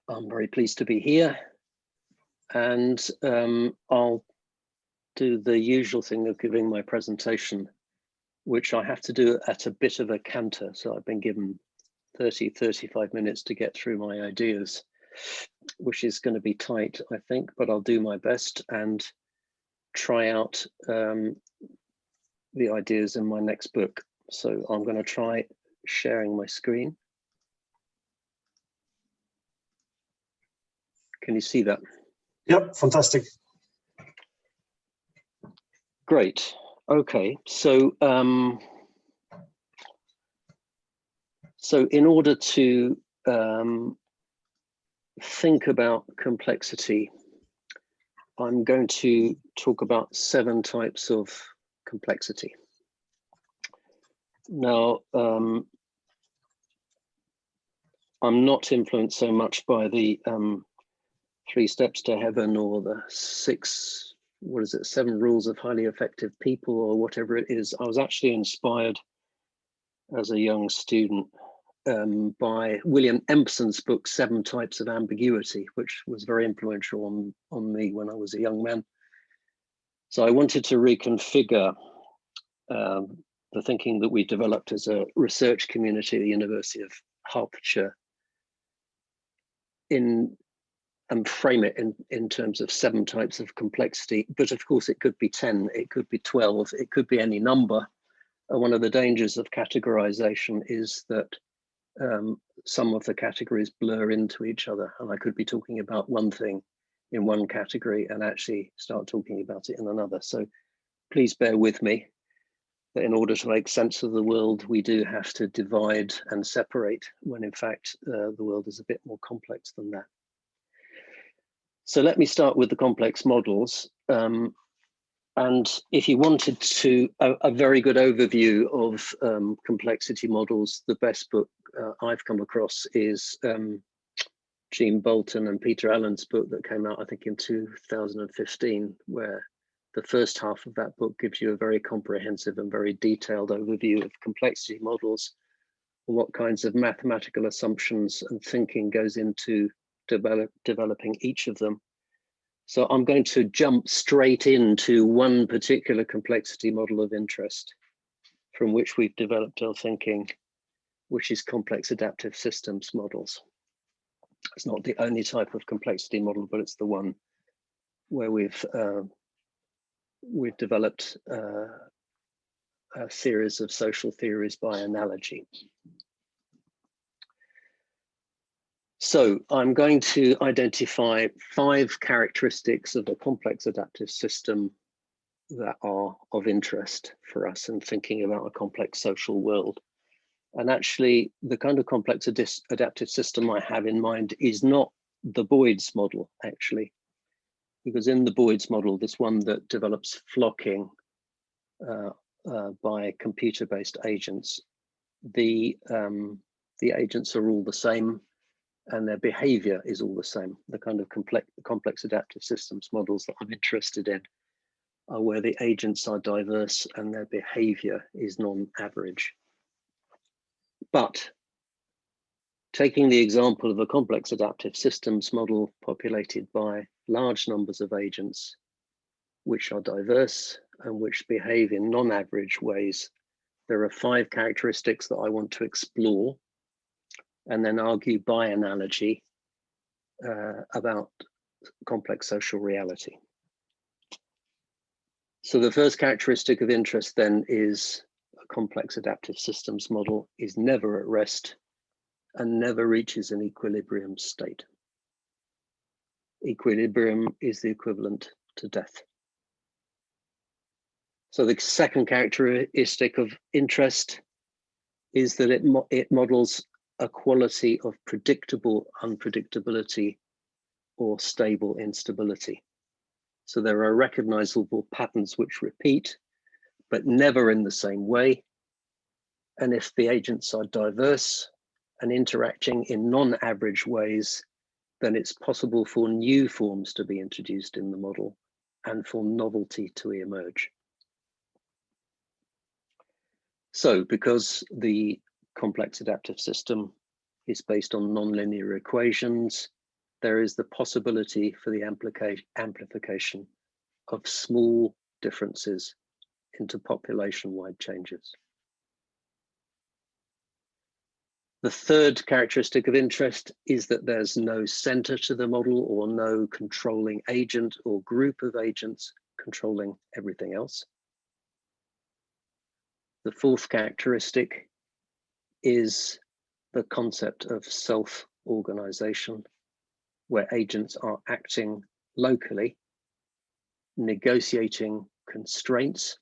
I'm very pleased to be here, and I'll do the usual thing of giving my presentation, which I have to do at a bit of a canter. So I've been given 35 minutes to get through my ideas, which is going to be tight, I think, but I'll do my best and try out the ideas in my next book. So I'm going to try sharing my screen. Can you see that? Yep, fantastic. Great. Okay, so in order to think about complexity, I'm going to talk about 7 types of complexity. Now, I'm not influenced so much by the 3 steps to heaven or the 7 rules of highly effective people or whatever it is. I was actually inspired as a young student by William Empson's book, 7 Types of Ambiguity, which was very influential on me when I was a young man. So I wanted to reconfigure the thinking that we developed as a research community at the University of Hertfordshire and frame it in terms of 7 types of complexity. But of course, it could be 10, it could be 12, it could be any number. And one of the dangers of categorization is that some of the categories blur into each other. And I could be talking about one thing in one category and actually start talking about it in another. So please bear with me that in order to make sense of the world, we do have to divide and separate, when in fact, the world is a bit more complex than that. So let me start with the complex models. And if you wanted a very good overview of complexity models, the best book I've come across is Gene Bolton and Peter Allen's book that came out, I think, in 2015, where the first half of that book gives you a very comprehensive and very detailed overview of complexity models and what kinds of mathematical assumptions and thinking goes into developing each of them. So I'm going to jump straight into one particular complexity model of interest from which we've developed our thinking, which is complex adaptive systems models. It's not the only type of complexity model, but it's the one where we've developed a series of social theories by analogy. So I'm going to identify 5 characteristics of a complex adaptive system that are of interest for us in thinking about a complex social world. And actually, the kind of complex adaptive system I have in mind is not the Boyd's model, actually, because in the Boyd's model, this one that develops flocking by computer-based agents, the agents are all the same, and their behavior is all the same. The kind of complex adaptive systems models that I'm interested in are where the agents are diverse and their behavior is non-average. But taking the example of a complex adaptive systems model populated by large numbers of agents, which are diverse and which behave in non-average ways, there are 5 characteristics that I want to explore and then argue by analogy about complex social reality. So the first characteristic of interest then is a complex adaptive systems model is never at rest and never reaches an equilibrium state. Equilibrium is the equivalent to death. So the second characteristic of interest is that it models a quality of predictable unpredictability or stable instability. So there are recognizable patterns which repeat, but never in the same way. And if the agents are diverse and interacting in non-average ways, then it's possible for new forms to be introduced in the model and for novelty to emerge. So because the complex adaptive system is based on nonlinear equations, there is the possibility for the amplification of small differences into population-wide changes. The third characteristic of interest is that there's no center to the model or no controlling agent or group of agents controlling everything else. The fourth characteristic is the concept of self-organization, where agents are acting locally, negotiating constraints,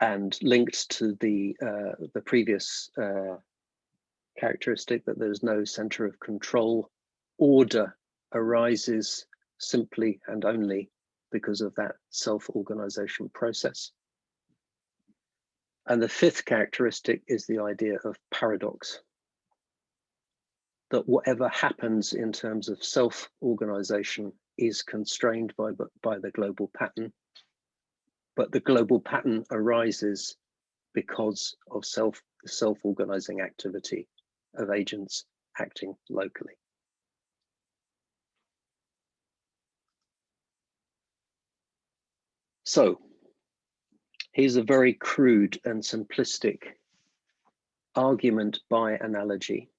and linked to the previous characteristic that there's no center of control. Order arises simply and only because of that self-organization process. And the fifth characteristic is the idea of paradox, that whatever happens in terms of self-organization is constrained by the global pattern, but the global pattern arises because of self-organizing activity of agents acting locally. So here's a very crude and simplistic argument by analogy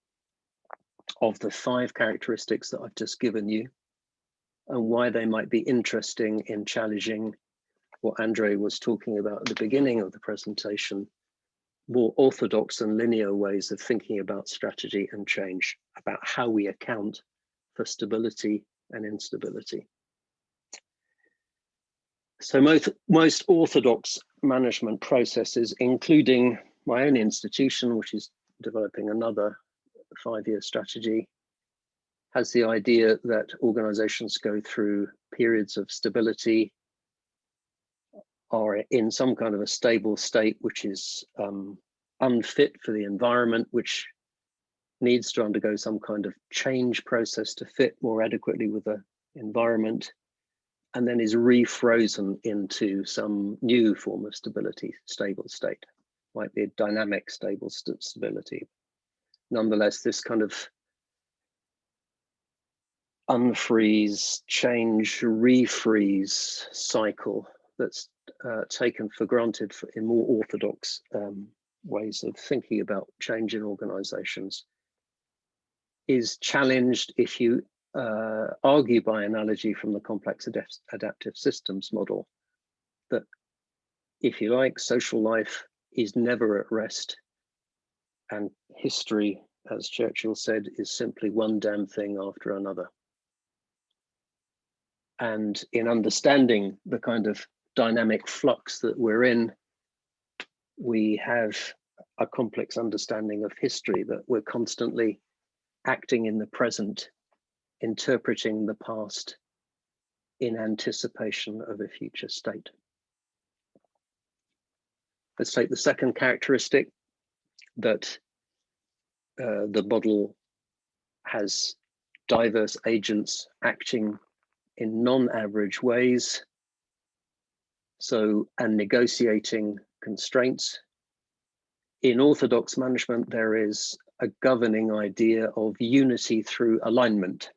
of the 5 characteristics that I've just given you and why they might be interesting in challenging what Andrey was talking about at the beginning of the presentation, more orthodox and linear ways of thinking about strategy and change, about how we account for stability and instability. So most orthodox management processes, including my own institution, which is developing another 5-year strategy, has the idea that organizations go through periods of stability, are in some kind of a stable state, which is unfit for the environment, which needs to undergo some kind of change process to fit more adequately with the environment, and then is refrozen into some new form of stability, stable state, might be a dynamic stable stability. Nonetheless, this kind of unfreeze, change, refreeze cycle that's taken for granted in more orthodox ways of thinking about change in organizations is challenged if you argue by analogy from the complex adaptive systems model that, if you like, social life is never at rest, and history, as Churchill said, is simply one damn thing after another. And in understanding the kind of dynamic flux that we're in, we have a complex understanding of history, that we're constantly acting in the present, interpreting the past in anticipation of a future state. Let's take the second characteristic, that the model has diverse agents acting in non-average ways, and negotiating constraints. In orthodox management, there is a governing idea of unity through alignment,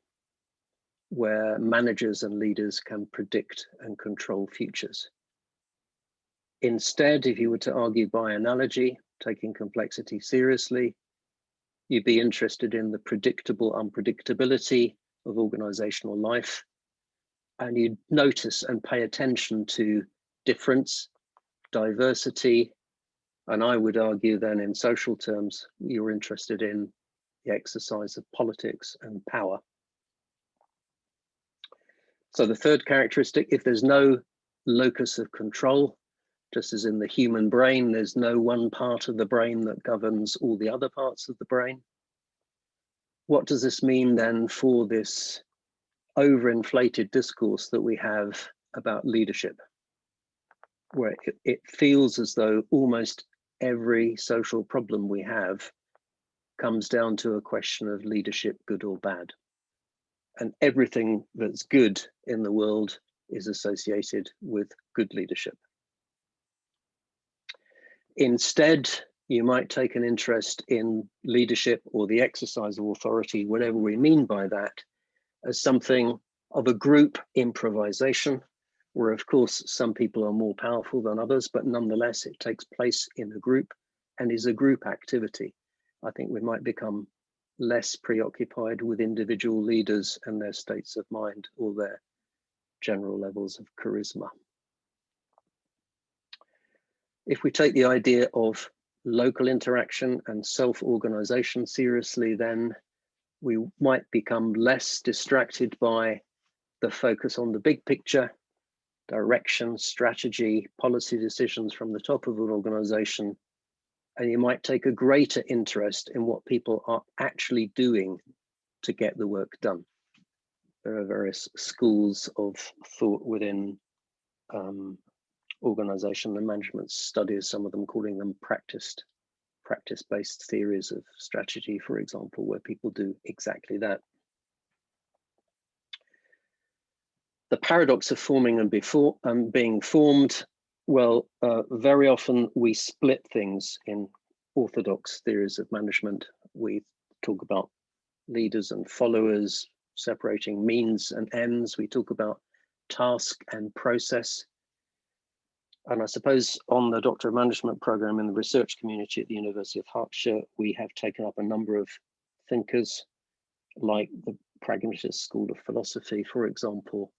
where managers and leaders can predict and control futures. Instead, if you were to argue by analogy, taking complexity seriously, you'd be interested in the predictable unpredictability of organizational life, and you'd notice and pay attention to difference, diversity, and I would argue then in social terms, you're interested in the exercise of politics and power. So the third characteristic, if there's no locus of control, just as in the human brain, there's no one part of the brain that governs all the other parts of the brain. What does this mean then for this overinflated discourse that we have about leadership, where it feels as though almost every social problem we have comes down to a question of leadership, good or bad. And everything that's good in the world is associated with good leadership. Instead, You might take an interest in leadership or the exercise of authority, whatever we mean by that, as something of a group improvisation, where of course some people are more powerful than others, but nonetheless it takes place in a group and is a group activity. I think we might become less preoccupied with individual leaders and their states of mind or their general levels of charisma. If we take the idea of local interaction and self-organization seriously, then we might become less distracted by the focus on the big picture, direction, strategy, policy decisions from the top of an organization, and you might take a greater interest in what people are actually doing to get the work done. There are various schools of thought within organization and management studies, some of them calling them practice-based theories of strategy, for example, where people do exactly that. The paradox of forming and being formed, well, very often we split things in orthodox theories of management. We talk about leaders and followers, separating means and ends. We talk about task and process. And I suppose on the Doctor of Management program in the research community at the University of Hertfordshire, we have taken up a number of thinkers like the pragmatist school of philosophy, for example,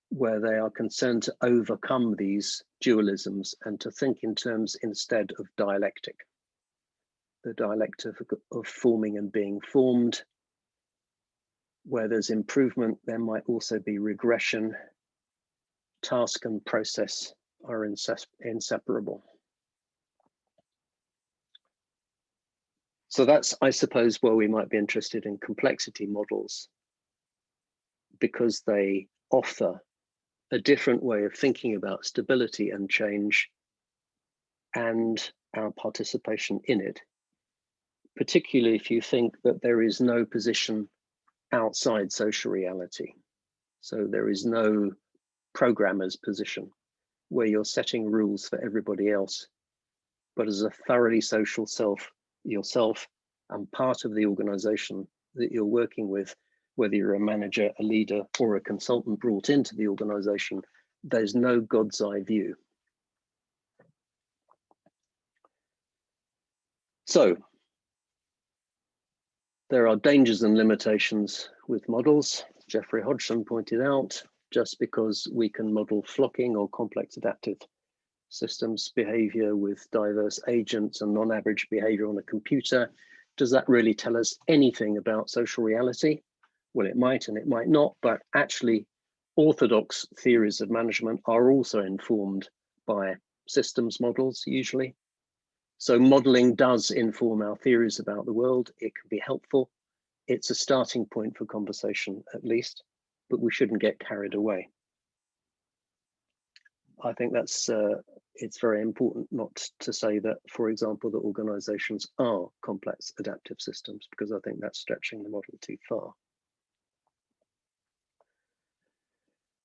where they are concerned to overcome these dualisms and to think in terms instead of dialectic. The dialectic of forming and being formed. Where there's improvement, there might also be regression. Task and process are inseparable. So that's, I suppose, where we might be interested in complexity models, because they offer a different way of thinking about stability and change and our participation in it, particularly if you think that there is no position outside social reality. So there is no programmer's position where you're setting rules for everybody else, but as a thoroughly social self yourself and part of the organization that you're working with, whether you're a manager, a leader, or a consultant brought into the organization, there's no God's eye view. So there are dangers and limitations with models. Jeffrey Hodgson pointed out, just because we can model flocking or complex adaptive systems behavior with diverse agents and non-average behavior on a computer, does that really tell us anything about social reality? Well, it might and it might not, but actually orthodox theories of management are also informed by systems models usually. So modeling does inform our theories about the world. It can be helpful. It's a starting point for conversation at least, but we shouldn't get carried away. I think that's it's very important not to say that, for example, that organizations are complex adaptive systems, because I think that's stretching the model too far.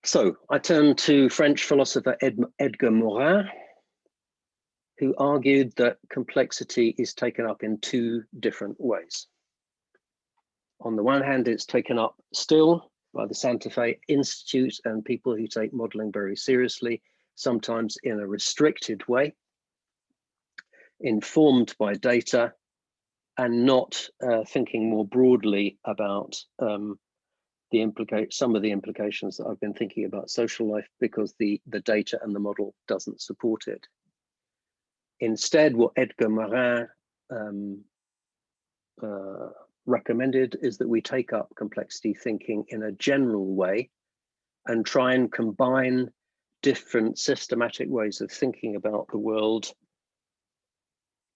So I turn to French philosopher Edgar Moore, who argued that complexity is taken up in two different ways. On the one hand, it's taken up still by the Santa Fe Institute and people who take modeling very seriously, sometimes in a restricted way, informed by data, and not thinking more broadly about some of the implications that I've been thinking about social life, because the data and the model doesn't support it. Instead, what Edgar Moore recommended is that we take up complexity thinking in a general way and try and combine different systematic ways of thinking about the world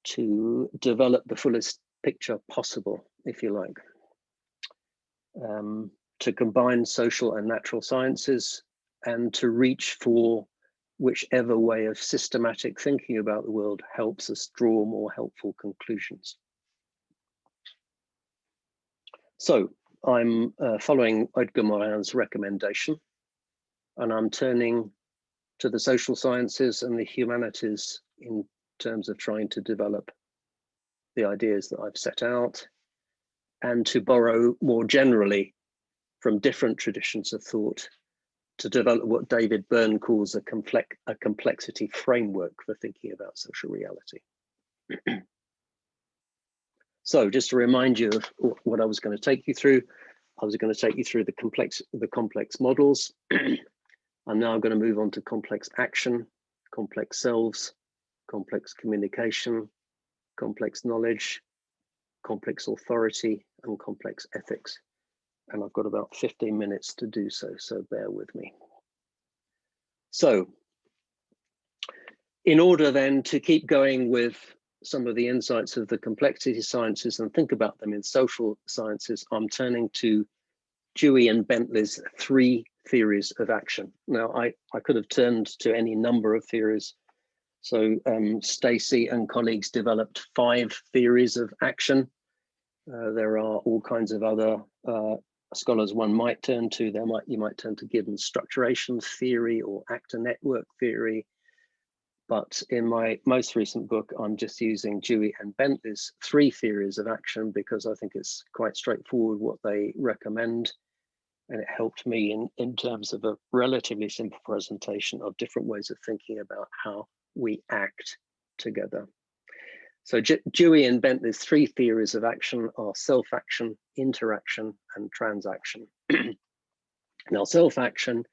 to develop the fullest picture possible, if you like. To combine social and natural sciences and to reach for whichever way of systematic thinking about the world helps us draw more helpful conclusions. So I'm following Edgar Moore's recommendation, and I'm turning to the social sciences and the humanities in terms of trying to develop the ideas that I've set out, and to borrow more generally from different traditions of thought to develop what David Byrne calls a complexity framework for thinking about social reality. So just to remind you of what I was going to take you through, I was going to take you through the complex models. I'm now going to move on to complex action, complex selves, complex communication, complex knowledge, complex authority, and complex ethics. And I've got about 15 minutes to do so, so bear with me. So, in order then to keep going with some of the insights of the complexity sciences and think about them in social sciences, I'm turning to Dewey and Bentley's 3 theories of action. Now, I could have turned to any number of theories. So Stacey and colleagues developed 5 theories of action. There are all kinds of other scholars one might turn to. You might turn to Gibbon's structuration theory or actor network theory. But in my most recent book, I'm just using Dewey and Bentley's 3 theories of action because I think it's quite straightforward what they recommend. And it helped me in terms of a relatively simple presentation of different ways of thinking about how we act together. So Dewey and Bentley's 3 theories of action are self-action, interaction, and transaction. Now, self-action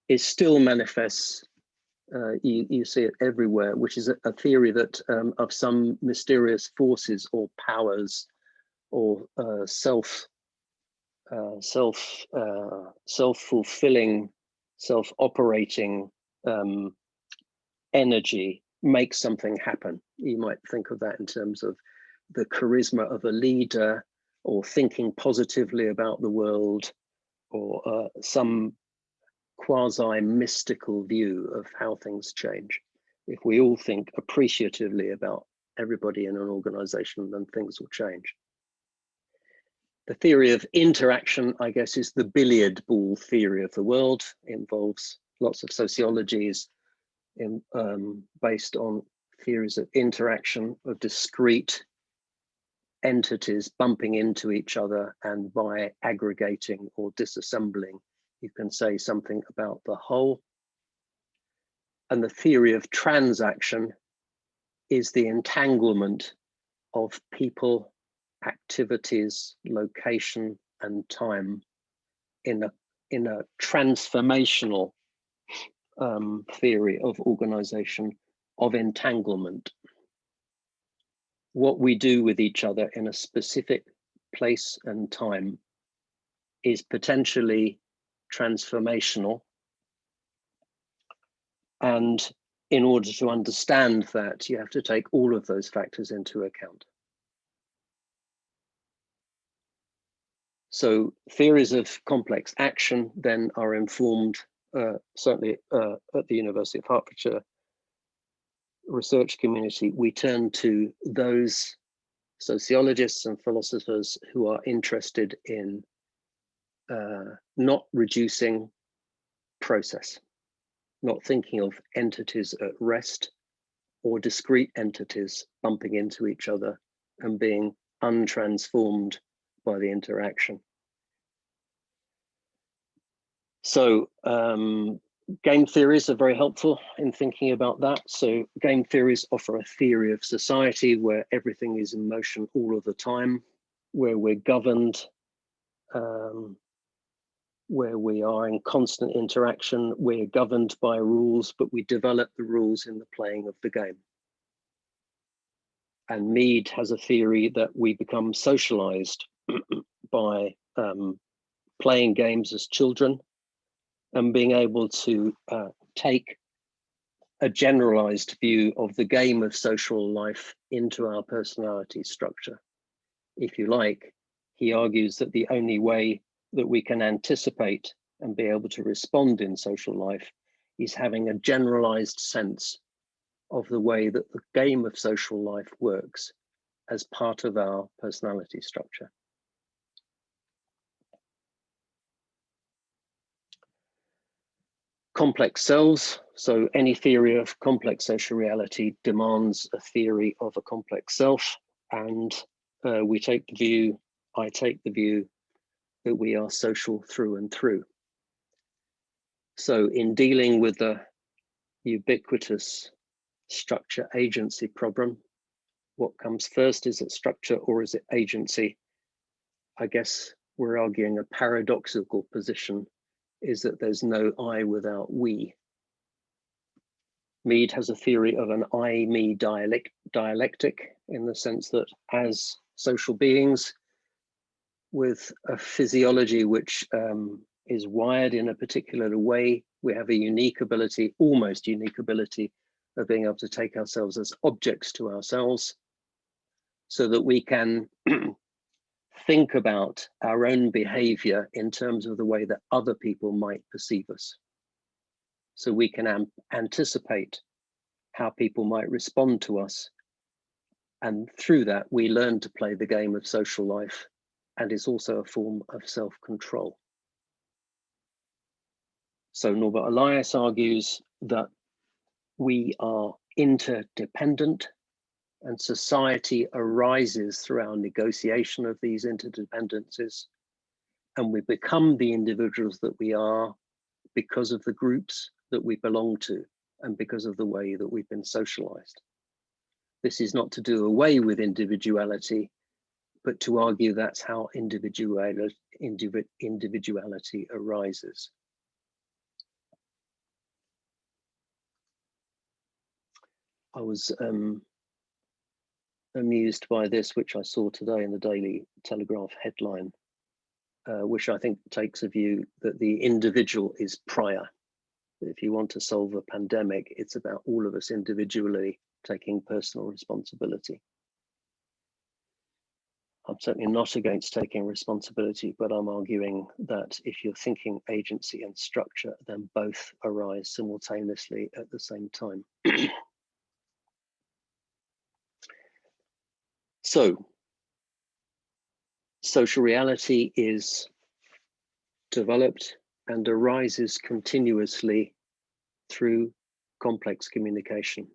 is still manifests. You see it everywhere, which is a theory that of some mysterious forces or powers or self-fulfilling, self-operating energy makes something happen. You might think of that in terms of the charisma of a leader, or thinking positively about the world, or some quasi-mystical view of how things change. If we all think appreciatively about everybody in an organization, then things will change. The theory of interaction, I guess, is the billiard ball theory of the world. It involves lots of sociologies based on theories of interaction, of discrete entities bumping into each other, and by aggregating or disassembling, you can say something about the whole. And the theory of transaction is the entanglement of people, activities, location, and time in a transformational theory of organization, of entanglement. What we do with each other in a specific place and time is potentially transformational. And in order to understand that, you have to take all of those factors into account. So theories of complex action then are informed, certainly at the University of Hertfordshire research community, we turn to those sociologists and philosophers who are interested in not reducing process, not thinking of entities at rest or discrete entities bumping into each other and being untransformed by the interaction. So game theories are very helpful in thinking about that. So game theories offer a theory of society where everything is in motion all of the time, where we're governed, where we are in constant interaction, we're governed by rules, but we develop the rules in the playing of the game. And Mead has a theory that we become socialized by playing games as children and being able to take a generalized view of the game of social life into our personality structure. If you like, he argues that the only way that we can anticipate and be able to respond in social life is having a generalized sense of the way that the game of social life works as part of our personality structure. Complex selves. So any theory of complex social reality demands a theory of a complex self. And we take the view, I take the view, that we are social through and through. So in dealing with the ubiquitous structure agency problem, what comes first? Is it structure or is it agency? I guess we're arguing a paradoxical position, is that there's no I without we. Mead has a theory of an I-me dialectic, in the sense that as social beings with a physiology which is wired in a particular way, we have a unique ability, almost unique ability, of being able to take ourselves as objects to ourselves, so that we can think about our own behavior in terms of the way that other people might perceive us. So we can anticipate how people might respond to us. And through that, we learn to play the game of social life, and it's also a form of self-control. So Norbert Elias argues that we are interdependent, and society arises through our negotiation of these interdependencies, and we become the individuals that we are because of the groups that we belong to and because of the way that we've been socialized. This is not to do away with individuality, but to argue that's how individuality arises. I was amused by this, which I saw today in the Daily Telegraph headline, which I think takes a view that the individual is prior. If you want to solve a pandemic, it's about all of us individually taking personal responsibility. I'm certainly not against taking responsibility, but I'm arguing that if you're thinking agency and structure, then both arise simultaneously at the same time. So, social reality is developed and arises continuously through complex communication.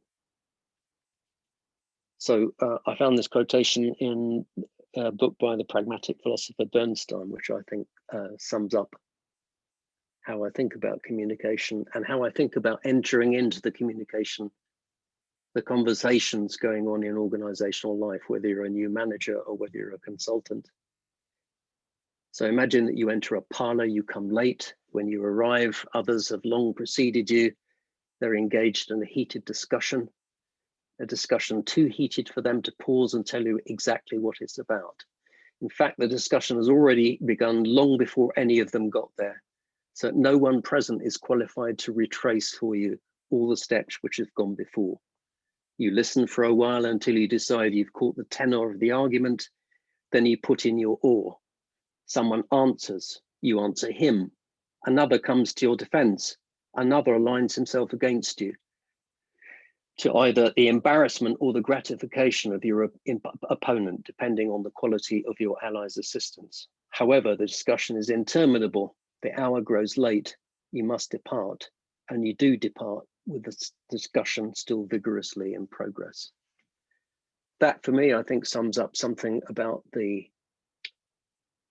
So I found this quotation in a book by the pragmatic philosopher Bernstein, which I think sums up how I think about communication and how I think about entering into the communication, the conversations going on in organizational life, whether you're a new manager or whether you're a consultant. So imagine that you enter a parlor, you come late. When you arrive, others have long preceded you. They're engaged in a heated discussion, a discussion too heated for them to pause and tell you exactly what it's about. In fact, the discussion has already begun long before any of them got there. So no one present is qualified to retrace for you all the steps which have gone before. You listen for a while until you decide you've caught the tenor of the argument, then you put in your oar. Someone answers, you answer him. Another comes to your defense. Another aligns himself against you, to either the embarrassment or the gratification of your opponent, depending on the quality of your ally's assistance. However, the discussion is interminable. The hour grows late. You must depart, and you do depart with the discussion still vigorously in progress. That, for me, I think sums up something about the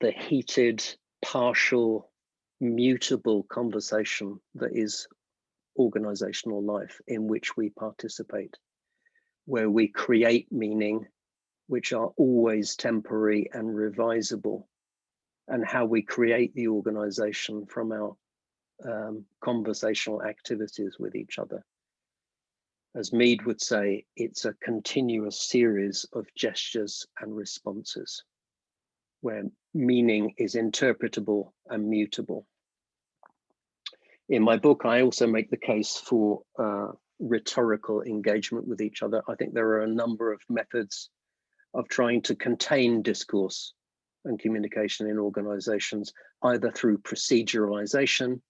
heated, partial, mutable conversation that is organizational life in which we participate, where we create meaning, which are always temporary and revisable, and how we create the organization from our conversational activities with each other. As Mead would say, it's a continuous series of gestures and responses, where meaning is interpretable and mutable. In my book, I also make the case for rhetorical engagement with each other. I think there are a number of methods of trying to contain discourse and communication in organizations, either through proceduralization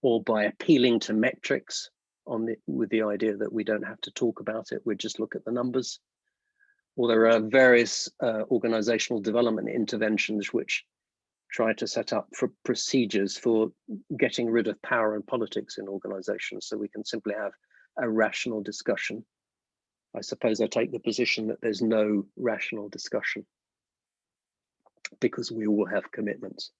or by appealing to metrics with the idea that we don't have to talk about it, we just look at the numbers. Or there are various organizational development interventions which try to set up for procedures for getting rid of power and politics in organizations, so we can simply have a rational discussion I suppose I take the position that there's no rational discussion because we all have commitments.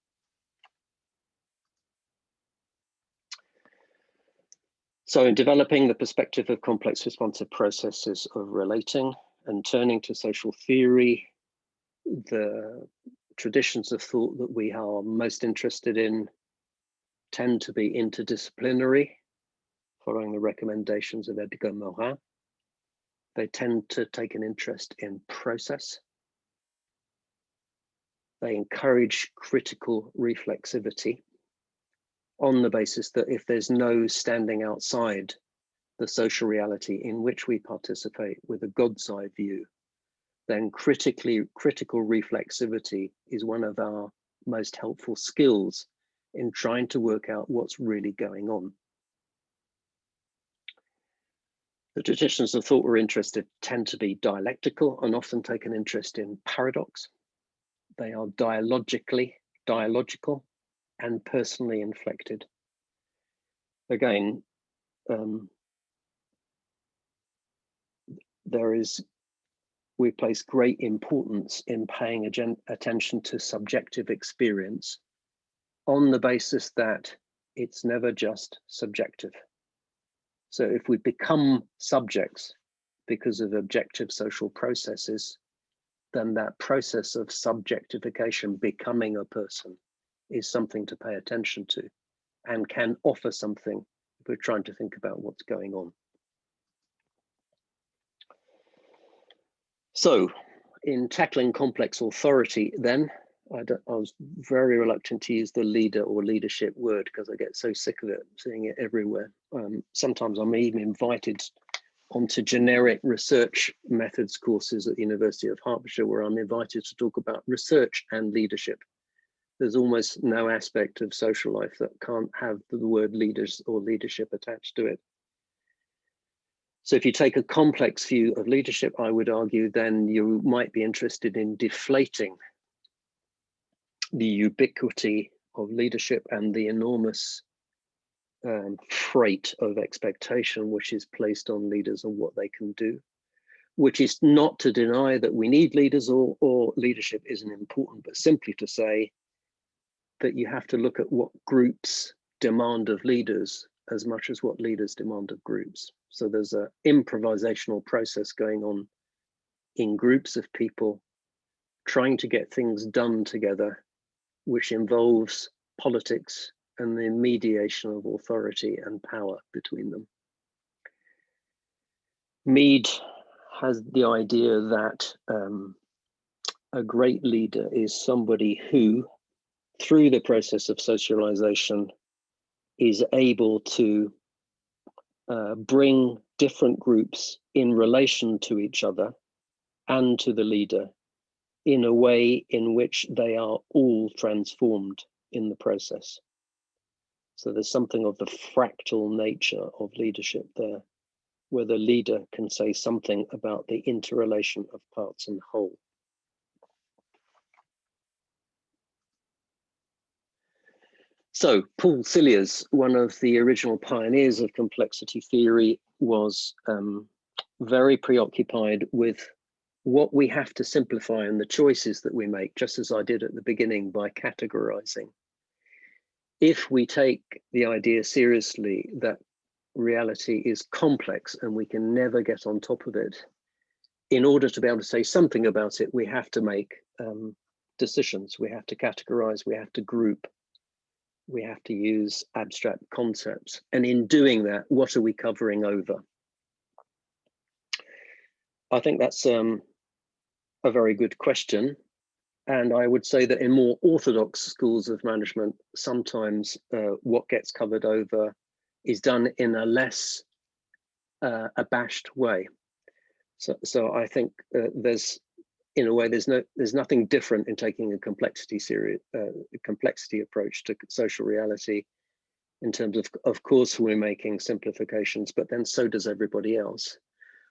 So in developing the perspective of complex responsive processes of relating and turning to social theory, the traditions of thought that we are most interested in tend to be interdisciplinary, following the recommendations of Edgar Moore. They tend to take an interest in process. They encourage critical reflexivity on the basis that if there's no standing outside the social reality in which we participate with a God's eye view, then critical reflexivity is one of our most helpful skills in trying to work out what's really going on. The traditions of thought we're interested tend to be dialectical and often take an interest in paradox. They are dialogical and personally inflected. Again, we place great importance in paying attention to subjective experience on the basis that it's never just subjective. So if we become subjects because of objective social processes, then that process of subjectification, becoming a person, is something to pay attention to and can offer something if we're trying to think about what's going on. So in tackling complex authority then, I was very reluctant to use the leader or leadership word because I get so sick of it, seeing it everywhere. Sometimes I'm even invited onto generic research methods courses at the University of Hertfordshire where I'm invited to talk about research and leadership. There's almost no aspect of social life that can't have the word leaders or leadership attached to it. So if you take a complex view of leadership, I would argue then you might be interested in deflating the ubiquity of leadership and the enormous freight of expectation which is placed on leaders and what they can do, which is not to deny that we need leaders or leadership isn't important, but simply to say that you have to look at what groups demand of leaders as much as what leaders demand of groups. So there's an improvisational process going on in groups of people trying to get things done together, which involves politics and the mediation of authority and power between them. Mead has the idea that a great leader is somebody who, through the process of socialization, is able to bring different groups in relation to each other and to the leader in a way in which they are all transformed in the process. So there's something of the fractal nature of leadership there, where the leader can say something about the interrelation of parts and whole. So Paul Cilliers, one of the original pioneers of complexity theory, was very preoccupied with what we have to simplify and the choices that we make, just as I did at the beginning by categorizing. If we take the idea seriously that reality is complex and we can never get on top of it, in order to be able to say something about it, we have to make decisions, we have to categorize, we have to group, we have to use abstract concepts. And in doing that, what are we covering over? I think that's a very good question. And I would say that in more orthodox schools of management, sometimes what gets covered over is done in a less abashed way. So I think there's, in a way, there's nothing different in taking a complexity approach to social reality, in terms of course we're making simplifications, but then so does everybody else.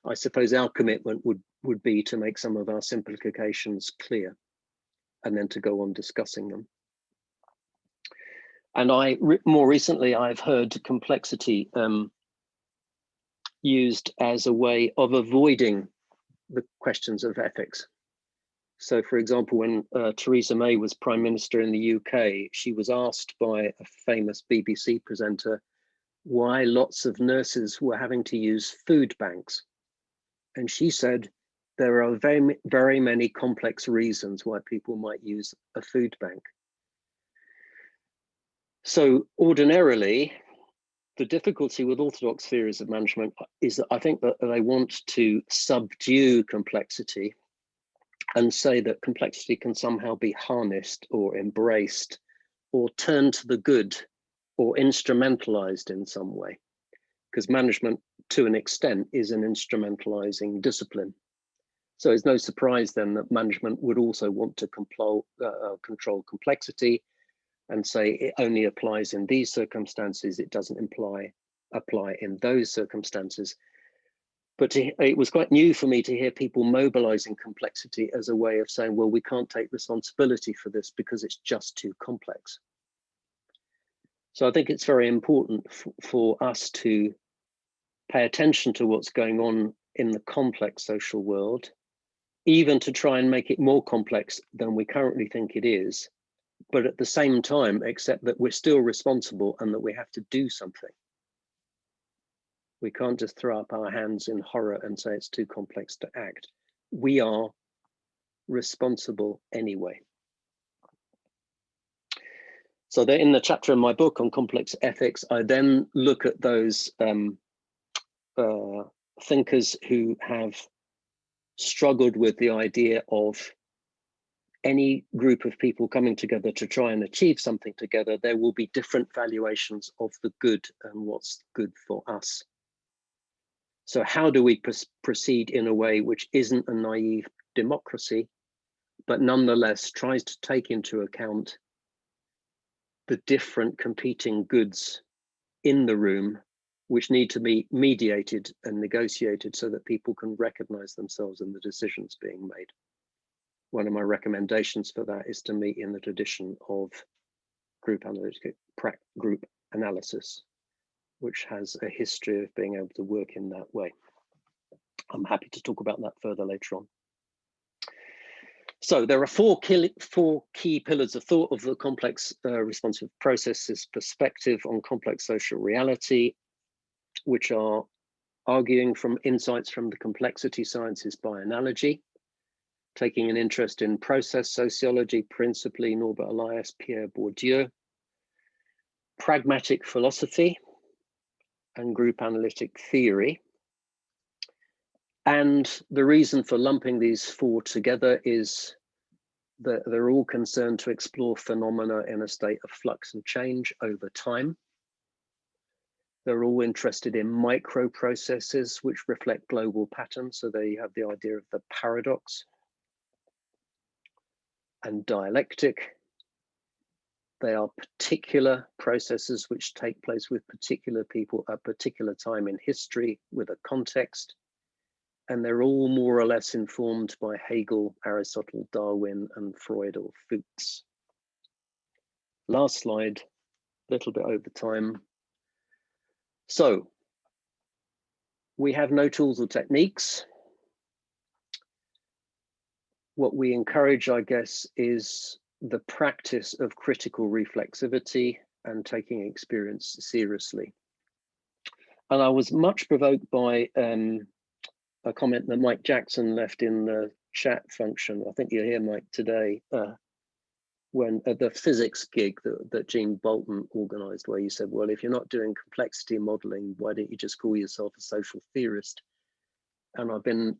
I suppose our commitment would be to make some of our simplifications clear, and then to go on discussing them. And more recently, I've heard complexity used as a way of avoiding the questions of ethics. So, for example, when Theresa May was Prime Minister in the UK, she was asked by a famous BBC presenter why lots of nurses were having to use food banks. And she said, there are very, very many complex reasons why people might use a food bank. So ordinarily, the difficulty with orthodox theories of management is that I think that they want to subdue complexity and say that complexity can somehow be harnessed or embraced or turned to the good or instrumentalized in some way. Because management, to an extent, is an instrumentalizing discipline. So it's no surprise then that management would also want to control complexity and say it only applies in these circumstances, it doesn't apply in those circumstances. But it was quite new for me to hear people mobilizing complexity as a way of saying, well, we can't take responsibility for this because it's just too complex. So I think it's very important for us to pay attention to what's going on in the complex social world, even to try and make it more complex than we currently think it is, but at the same time, accept that we're still responsible and that we have to do something. We can't just throw up our hands in horror and say it's too complex to act. We are responsible anyway. So that in the chapter in my book on complex ethics, I then look at those thinkers who have struggled with the idea of any group of people coming together to try and achieve something together. There will be different valuations of the good and what's good for us. So how do we proceed in a way which isn't a naive democracy, but nonetheless tries to take into account the different competing goods in the room, which need to be mediated and negotiated so that people can recognize themselves in the decisions being made. One of my recommendations for that is to meet in the tradition of group analysis, which has a history of being able to work in that way. I'm happy to talk about that further later on. So there are four key pillars of thought of the complex responsive processes perspective on complex social reality, which are arguing from insights from the complexity sciences by analogy, taking an interest in process sociology, principally Norbert Elias, Pierre Bourdieu, pragmatic philosophy, and group analytic theory. And the reason for lumping these four together is that they're all concerned to explore phenomena in a state of flux and change over time. They're all interested in micro processes which reflect global patterns. So they have the idea of the paradox and dialectic. They are particular processes which take place with particular people at a particular time in history with a context. And they're all more or less informed by Hegel, Aristotle, Darwin, and Freud or Fuchs. Last slide, a little bit over time. So we have no tools or techniques. What we encourage, I guess, is the practice of critical reflexivity and taking experience seriously. And I was much provoked by a comment that Mike Jackson left in the chat function. I think you're here, Mike, today, when at the physics gig that Gene Bolton organized, where you said, well, if you're not doing complexity modeling, why don't you just call yourself a social theorist? And I've been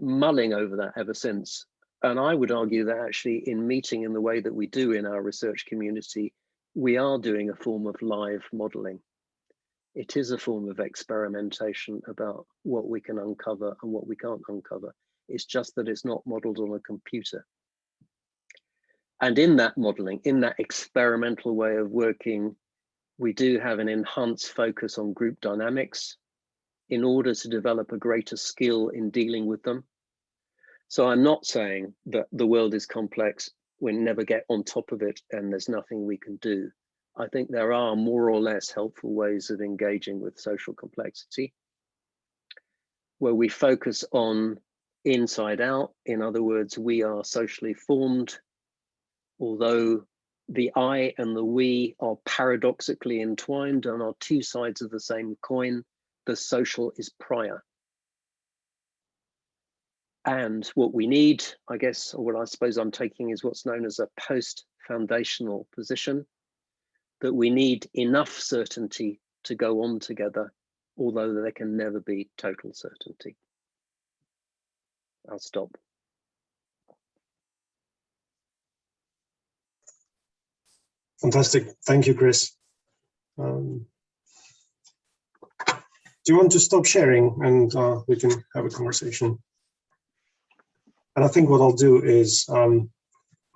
mulling over that ever since. And I would argue that actually in meeting in the way that we do in our research community, we are doing a form of live modeling. It is a form of experimentation about what we can uncover and what we can't uncover. It's just that it's not modeled on a computer. And in that modeling, in that experimental way of working, we do have an enhanced focus on group dynamics in order to develop a greater skill in dealing with them. So I'm not saying that the world is complex, we never get on top of it and there's nothing we can do. I think there are more or less helpful ways of engaging with social complexity. where we focus on inside out. In other words, we are socially formed, although the I and the we are paradoxically entwined and are two sides of the same coin. The social is prior. And what we need, I guess, or what I suppose I'm taking, is what's known as a post-foundational position, that we need enough certainty to go on together, although there can never be total certainty. I'll stop. Fantastic. Thank you, Chris. Do you want to stop sharing and we can have a conversation? And I think what I'll do is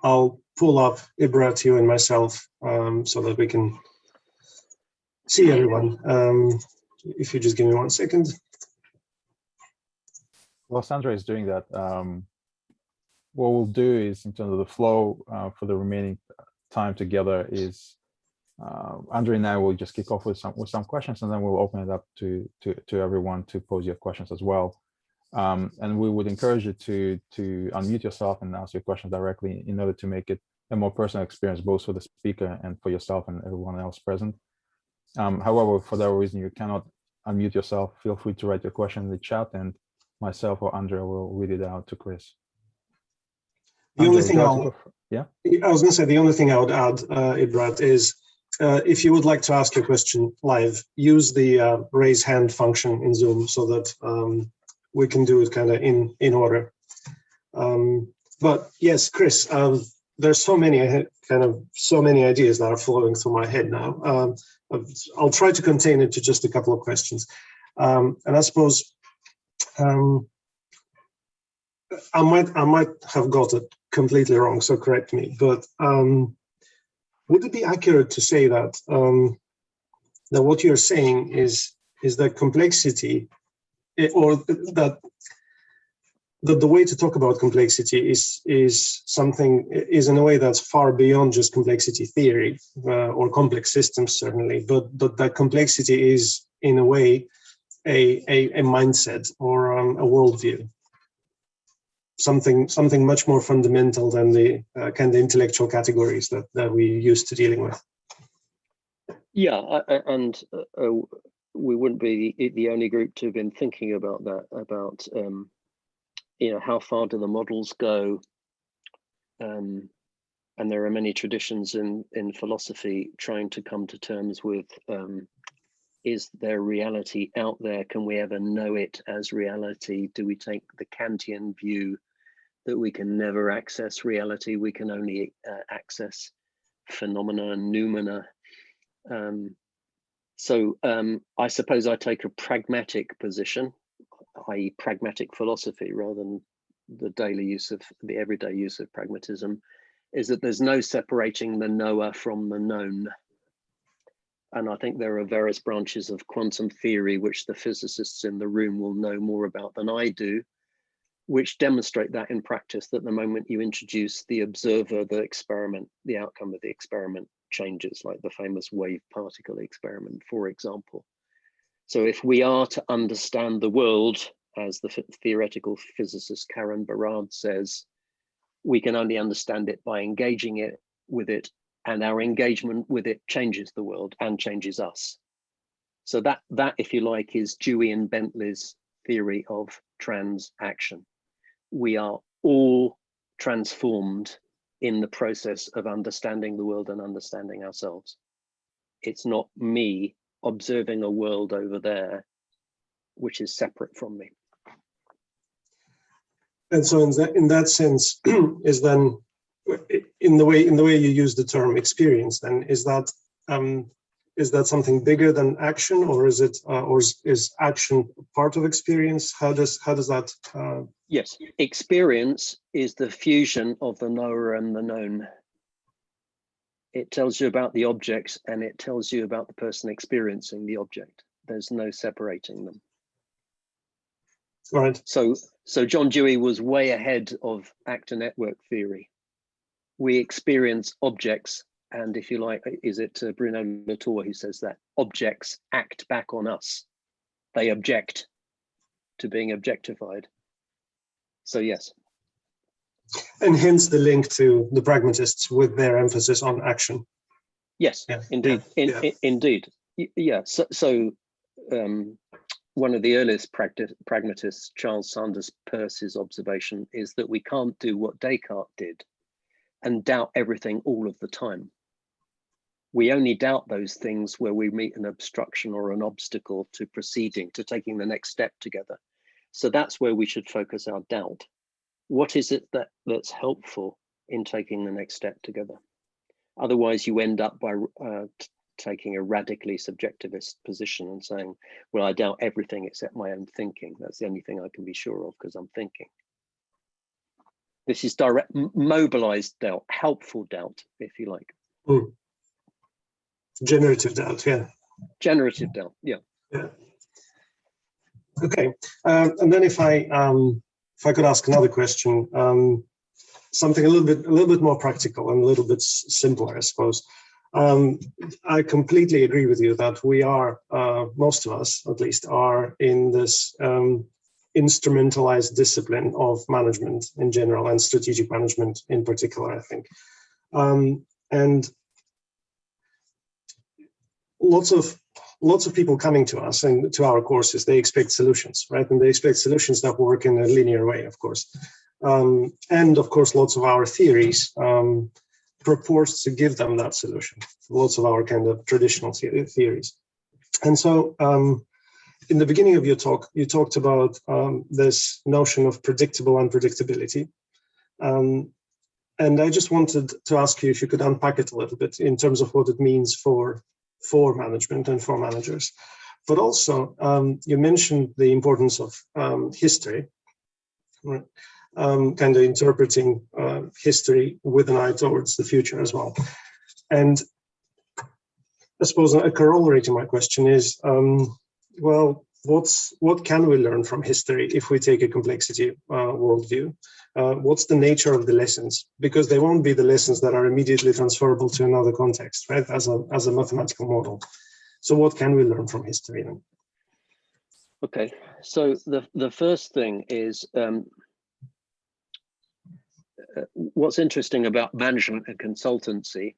I'll pull up Ibrat, you and myself so that we can see everyone. If you just give me 1 second. While Andrey is doing that, what we'll do is, in terms of the flow for the remaining time together, is Andrey and I will just kick off with some questions, and then we'll open it up to everyone to pose your questions as well. And we would encourage you to unmute yourself and ask your question directly, in order to make it a more personal experience, both for the speaker and for yourself and everyone else present. However, for that reason, you cannot unmute yourself. Feel free to write your question in the chat, and myself or Andrey will read it out to Chris. The Andrey, only thing I was going to say, the only thing I would add, Ibrat, is if you would like to ask your question live, use the raise hand function in Zoom so that we can do it kind of in order. But yes, Chris, there's so many ideas that are flowing through my head now. I'll try to contain it to just a couple of questions. And I suppose I might have got it completely wrong, so correct me. But would it be accurate to say that that what you're saying is that complexity, or that the way to talk about complexity is something, is in a way that's far beyond just complexity theory or complex systems, certainly, but that complexity is in a way a mindset or a worldview, something much more fundamental than the kind of intellectual categories that we're used to dealing with. Yeah, and we wouldn't be the only group to have been thinking about that, about how far do the models go, and there are many traditions in philosophy trying to come to terms with, is there reality out there? Can we ever know it as reality? Do we take the Kantian view that we can never access reality, we can only access phenomena and noumena? So I suppose I take a pragmatic position, i.e. pragmatic philosophy, rather than the daily use of the everyday use of pragmatism, is that there's no separating the knower from the known. And I think there are various branches of quantum theory, which the physicists in the room will know more about than I do, which demonstrate that in practice, that the moment you introduce the observer, the experiment, the outcome of the experiment changes, like the famous wave particle experiment, for example. So if we are to understand the world, as the theoretical physicist Karen Barad says, we can only understand it by engaging with it, and our engagement with it changes the world and changes us. So that, if you like, is Dewey and Bentley's theory of transaction. We are all transformed in the process of understanding the world and understanding ourselves. It's not me observing a world over there, which is separate from me. And so in that sense, is then, in the way you use the term experience, then is that something bigger than action, or is it or is action part of experience? How does that? Yes, experience is the fusion of the knower and the known. It tells you about the object, and it tells you about the person experiencing the object. There's no separating them. Right. So John Dewey was way ahead of actor network theory. We experience objects, and if you like, is it Bruno Latour who says that objects act back on us? They object. to being objectified. So yes. And hence the link to the pragmatists with their emphasis on action. Yes, yeah, indeed, yeah, indeed. Yeah, so one of the earliest pragmatists, Charles Sanders Peirce's observation is that we can't do what Descartes did and doubt everything all of the time. We only doubt those things where we meet an obstruction or an obstacle to proceeding, to taking the next step together. So that's where we should focus our doubt. What is it that's helpful in taking the next step together? Otherwise, you end up by taking a radically subjectivist position and saying, well, I doubt everything except my own thinking. That's the only thing I can be sure of because I'm thinking. This is direct, mobilized doubt, helpful doubt, if you like. Mm. Generative doubt, yeah. Generative doubt, yeah. Yeah. Okay, and then if I could ask another question, something a little bit more practical and a little bit simpler, I suppose. I completely agree with you that we are, most of us at least, are in this instrumentalized discipline of management in general and strategic management in particular, I think. And lots of people coming to us and to our courses, they expect solutions, right? And they expect solutions that work in a linear way, of course. And of course, lots of our theories purports to give them that solution. Lots of our kind of traditional theories. And so in the beginning of your talk, you talked about this notion of predictable unpredictability. And I just wanted to ask you if you could unpack it a little bit in terms of what it means for management and for managers. But also, you mentioned the importance of history, right? Kind of interpreting history with an eye towards the future as well. And I suppose a corollary to my question is, well, what can we learn from history if we take a complexity worldview? What's the nature of the lessons? Because they won't be the lessons that are immediately transferable to another context, right? As a mathematical model. So what can we learn from history then? Okay, so the first thing is, what's interesting about management and consultancy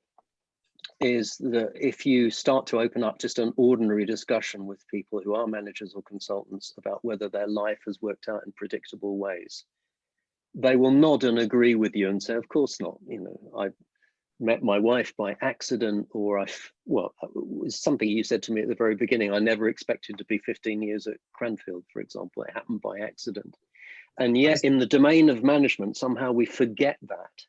is that if you start to open up just an ordinary discussion with people who are managers or consultants about whether their life has worked out in predictable ways, they will nod and agree with you and say, of course not. You know, I met my wife by accident, or well, it was something you said to me at the very beginning. I never expected to be 15 years at Cranfield, for example. It happened by accident. And yet in the domain of management, somehow we forget that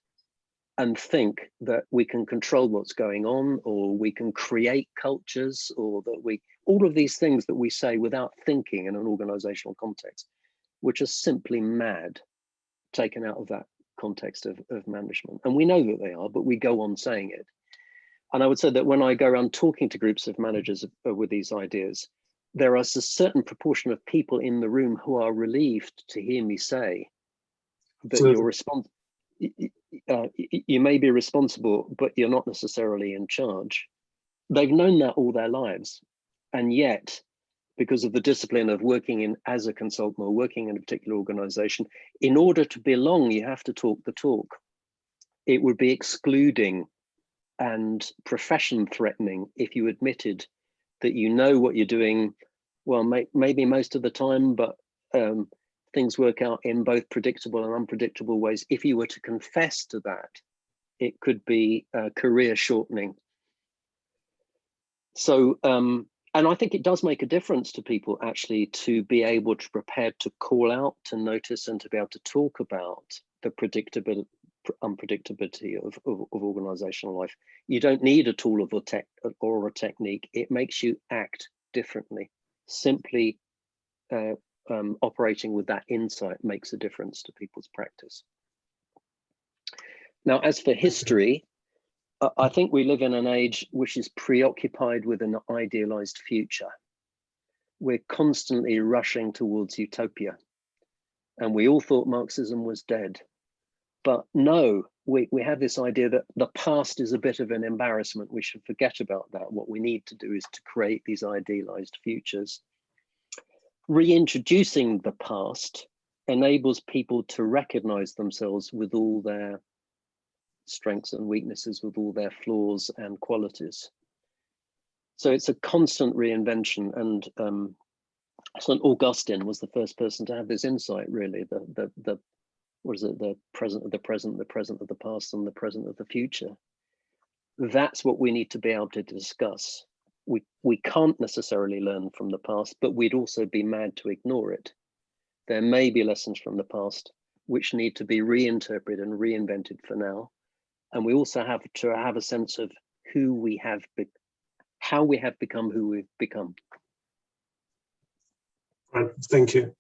and think that we can control what's going on, or we can create cultures, or that all of these things that we say without thinking in an organizational context, which are simply mad, taken out of that context of management. And we know that they are, but we go on saying it. And I would say that when I go around talking to groups of managers with these ideas, there is a certain proportion of people in the room who are relieved to hear me say that you may be responsible, but you're not necessarily in charge. They've known that all their lives. And yet, because of the discipline of working as a consultant or working in a particular organization, in order to belong, you have to talk the talk. It would be excluding and profession threatening if you admitted that you know what you're doing, well, maybe most of the time, but things work out in both predictable and unpredictable ways. If you were to confess to that, it could be career shortening. So, and I think it does make a difference to people actually to be able to prepare to call out, to notice, and to be able to talk about the unpredictability of organizational life. You don't need a tool or a technique. It makes you act differently. Simply operating with that insight makes a difference to people's practice. Now, as for history, I think we live in an age which is preoccupied with an idealized future. We're constantly rushing towards utopia. And we all thought Marxism was dead. But no, we have this idea that the past is a bit of an embarrassment. We should forget about that. What we need to do is to create these idealized futures. reintroducing the past enables people to recognize themselves with all their strengths and weaknesses, with all their flaws and qualities. So it's a constant reinvention, and St. Augustine was the first person to have this insight, really, the what is it, the present of the present, the present of the past, and the present of the future. That's what we need to be able to discuss. We can't necessarily learn from the past, but we'd also be mad to ignore it. There may be lessons from the past which need to be reinterpreted and reinvented for now. And we also have to have a sense of who we have, how we have become who we've become. Right, thank you.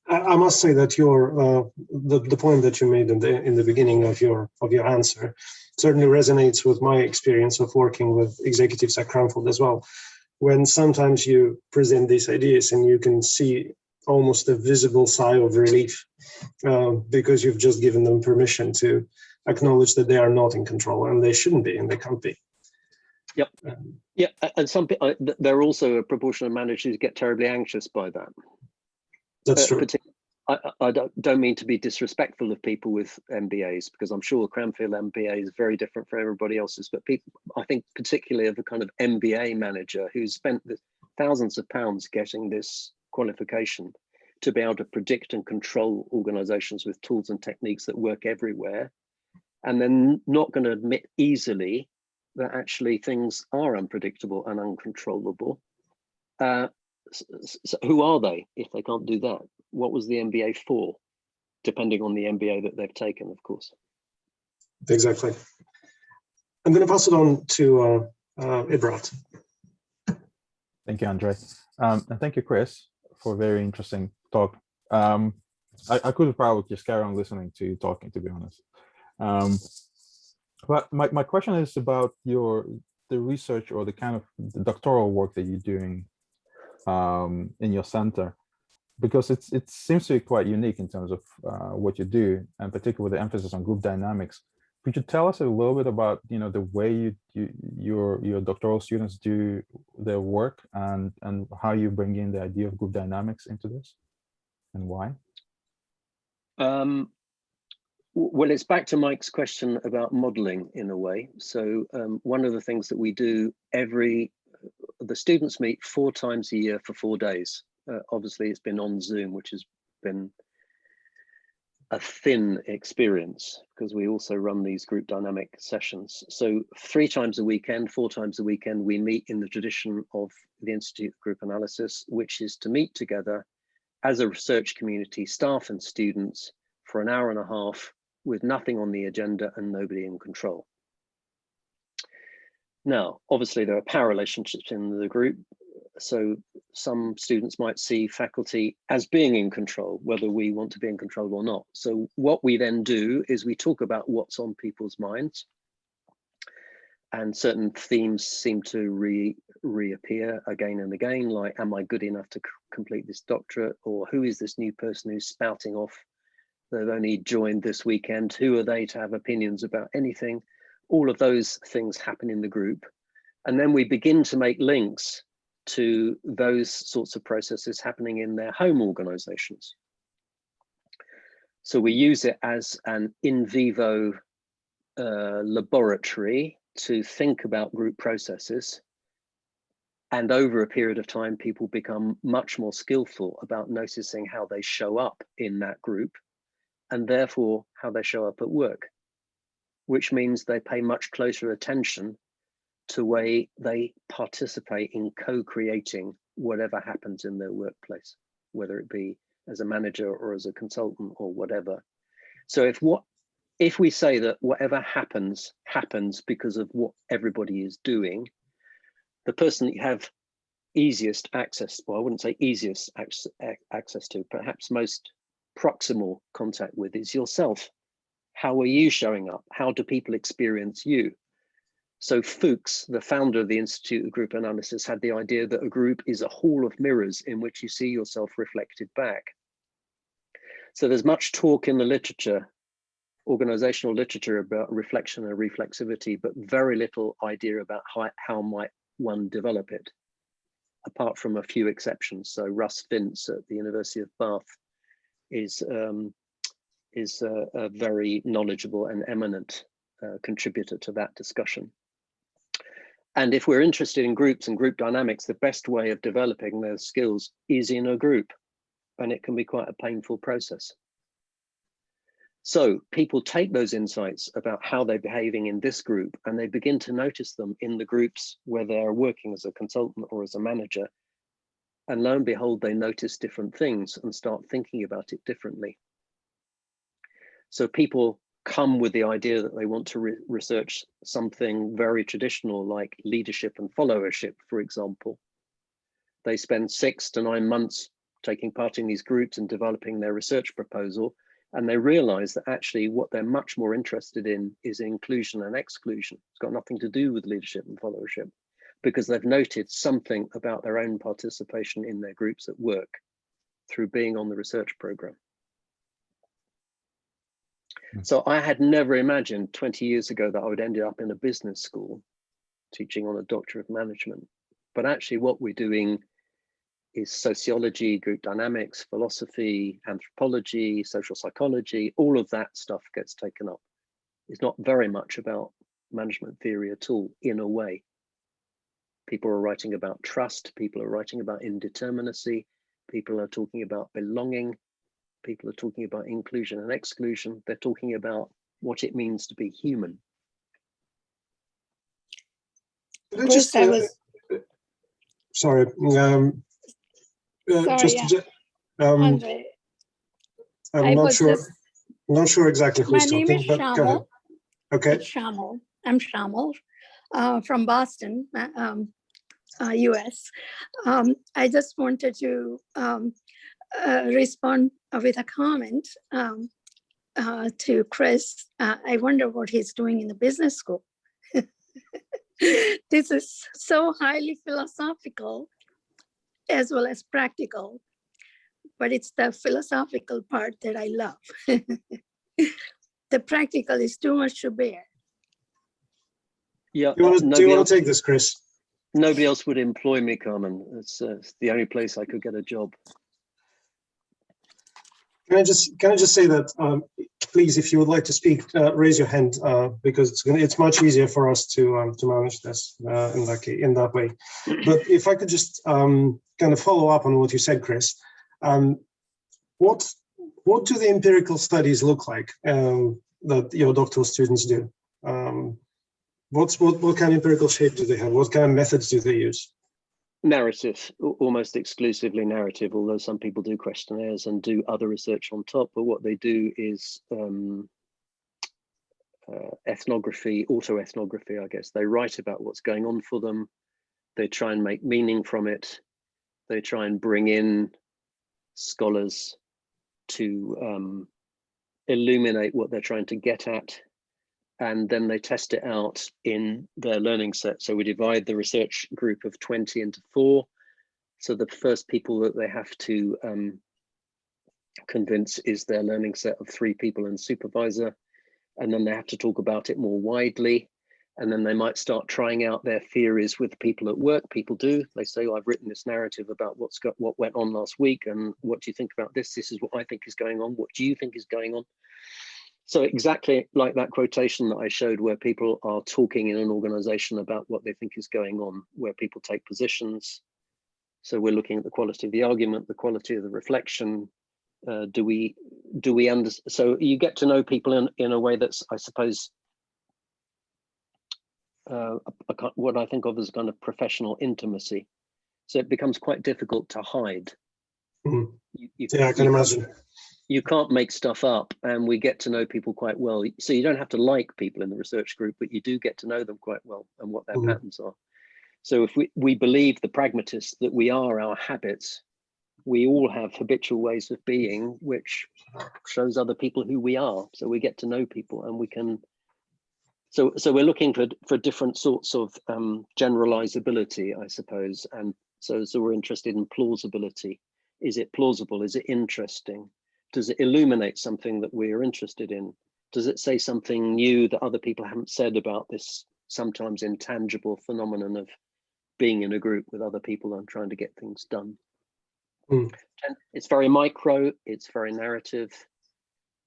I must say that your the point that you made in the beginning of your answer certainly resonates with my experience of working with executives at Cranfield as well. When sometimes you present these ideas and you can see almost a visible sigh of relief because you've just given them permission to acknowledge that they are not in control, and they shouldn't be, and they can't be. Yep. Yeah, and some people, there are also a proportion of managers who get terribly anxious by that. That's true. I don't mean to be disrespectful of people with MBAs, because I'm sure Cranfield MBA is very different from everybody else's, but people, I think particularly of the kind of MBA manager who's spent thousands of pounds getting this qualification to be able to predict and control organizations with tools and techniques that work everywhere, and then not going to admit easily that actually things are unpredictable and uncontrollable. So who are they if they can't do that? What was the MBA for? Depending on the MBA that they've taken, of course. Exactly. I'm going to pass it on to Ibrat. Thank you, Andrey. And thank you, Chris, for a very interesting talk. I could have probably just carry on listening to you talking, to be honest. But my question is about the research or the kind of the doctoral work that you're doing in your center, because it seems to be quite unique in terms of what you do, and particularly with the emphasis on group dynamics. Could you tell us a little bit about the way your doctoral students do their work, and how you bring in the idea of group dynamics into this, and why? Well, it's back to Mike's question about modeling in a way. So one of the things that we do the students meet 4 times a year for 4 days. Obviously, it's been on Zoom, which has been a thin experience because we also run these group dynamic sessions. So 3 times a weekend, 4 times a weekend, we meet in the tradition of the Institute of Group Analysis, which is to meet together as a research community, staff and students, for an hour and a half with nothing on the agenda and nobody in control. Now, obviously, there are power relationships in the group. So some students might see faculty as being in control, whether we want to be in control or not. So what we then do is we talk about what's on people's minds. And certain themes seem to reappear again and again, like, am I good enough to complete this doctorate? Or who is this new person who's spouting off? They've only joined this weekend. Who are they to have opinions about anything? All of those things happen in the group. And then we begin to make links to those sorts of processes happening in their home organizations. So we use it as an in vivo laboratory to think about group processes. And over a period of time, people become much more skillful about noticing how they show up in that group, and therefore how they show up at work, which means they pay much closer attention to way they participate in co-creating whatever happens in their workplace, whether it be as a manager or as a consultant or whatever. So if we say that whatever happens because of what everybody is doing, the person that you have easiest access, well, I wouldn't say easiest access to, perhaps most proximal contact with is yourself. How are you showing up? How do people experience you? So Fuchs, the founder of the Institute of Group Analysis, had the idea that a group is a hall of mirrors in which you see yourself reflected back. So there's much talk in the literature, organizational literature, about reflection and reflexivity, but very little idea about how might one develop it. apart from a few exceptions. So Russ Vince at the University of Bath is a very knowledgeable and eminent contributor to that discussion. And if we're interested in groups and group dynamics, the best way of developing those skills is in a group, and it can be quite a painful process. So people take those insights about how they're behaving in this group, and they begin to notice them in the groups where they're working as a consultant or as a manager. And lo and behold, they notice different things and start thinking about it differently. So people come with the idea that they want to research something very traditional like leadership and followership, for example. They spend 6 to 9 months taking part in these groups and developing their research proposal. And they realize that actually what they're much more interested in is inclusion and exclusion. It's got nothing to do with leadership and followership, because they've noted something about their own participation in their groups at work through being on the research program. So I had never imagined 20 years ago that I would end up in a business school teaching on a Doctor of Management. But actually what we're doing is sociology, group dynamics, philosophy, anthropology, social psychology, all of that stuff gets taken up. It's not very much about management theory at all, in a way. People are writing about trust, people are writing about indeterminacy, people are talking about belonging, people are talking about inclusion and exclusion, they're talking about what it means to be human. Just, sorry. Andrey, I'm not sure exactly who's talking. My name is Shamal. Okay. Shamal. I'm Shamal from Boston, US. I just wanted to respond with a comment to Chris. I wonder what he's doing in the business school. This is so highly philosophical as well as practical, but it's the philosophical part that I love. The practical is too much to bear. Yeah. Do you want to take this, Chris? Nobody else would employ me, Carmen. It's the only place I could get a job. Can I just say that, please, if you would like to speak, raise your hand, because it's much easier for us to manage this in that way. But if I could just kind of follow up on what you said, Chris, what do the empirical studies look like that your doctoral students do? What kind of empirical shape do they have? What kind of methods do they use? Narrative, almost exclusively narrative, although some people do questionnaires and do other research on top, but what they do is ethnography, auto-ethnography, I guess. They write about what's going on for them. They try and make meaning from it. They try and bring in scholars to illuminate what they're trying to get at. And then they test it out in their learning set. So we divide the research group of 20 into 4. So the first people that they have to convince is their learning set of 3 people and supervisor. And then they have to talk about it more widely. And then they might start trying out their theories with people at work. People do. They say, oh, I've written this narrative about what went on last week. And what do you think about this? This is what I think is going on. What do you think is going on? So exactly like that quotation that I showed, where people are talking in an organization about what they think is going on, where people take positions. So we're looking at the quality of the argument, the quality of the reflection. Do we understand? So you get to know people in a way that's, I suppose, what I think of as kind of professional intimacy. So it becomes quite difficult to hide. Mm-hmm. Yeah, I can imagine. You can't make stuff up, and we get to know people quite well. So you don't have to like people in the research group, but you do get to know them quite well and what their patterns are. So if we believe the pragmatists that we are our habits, we all have habitual ways of being, which shows other people who we are. So we get to know people, and we can. So we're looking for different sorts of generalizability, I suppose, and so we're interested in plausibility. Is it plausible? Is it interesting? Does it illuminate something that we're interested in? Does it say something new that other people haven't said about this sometimes intangible phenomenon of being in a group with other people and trying to get things done. Mm. And it's very micro, it's very narrative.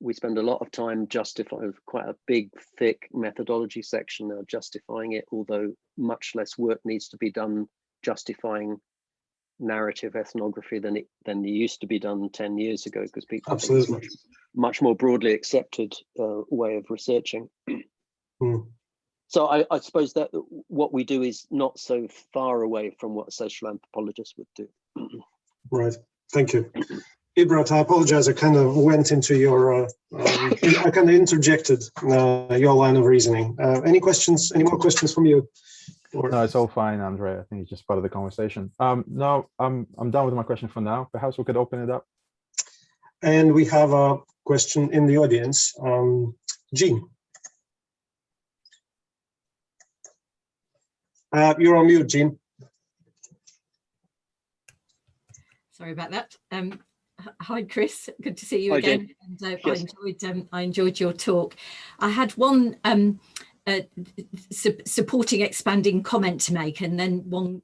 We spend a lot of time justifying, quite a big, thick methodology section now justifying it, although much less work needs to be done justifying narrative ethnography than it used to be done 10 years ago, because people think it's much more broadly accepted way of researching. Mm. So I suppose that what we do is not so far away from what a social anthropologist would do. Right, thank you. Ibrat, I apologize, I kind of went into your, I kind of interjected your line of reasoning. Any questions, any more questions from you? Or... No, it's all fine, Andrey. I think it's just part of the conversation. No, I'm done with my question for now. Perhaps we could open it up. And we have a question in the audience. Jean. You're on mute, Jean. Sorry about that. Hi, Chris. Good to see you Hi, again. Jean. And Yes. I enjoyed your talk. I had one supporting expanding comment to make, and then one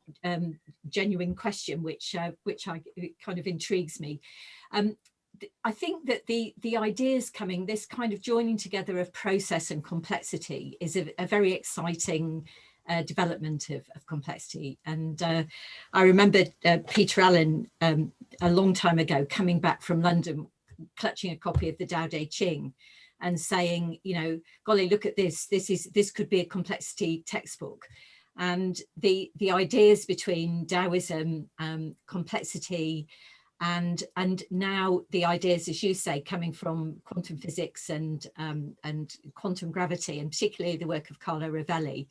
genuine question, which kind of intrigues me. I think that the ideas coming, this kind of joining together of process and complexity is a very exciting development of complexity. And I remember Peter Allen a long time ago coming back from London, clutching a copy of the Tao Te Ching and saying, you know, golly, look at this, this could be a complexity textbook. And the ideas between Taoism, complexity, and now the ideas, as you say, coming from quantum physics and quantum gravity, and particularly the work of Carlo Rovelli,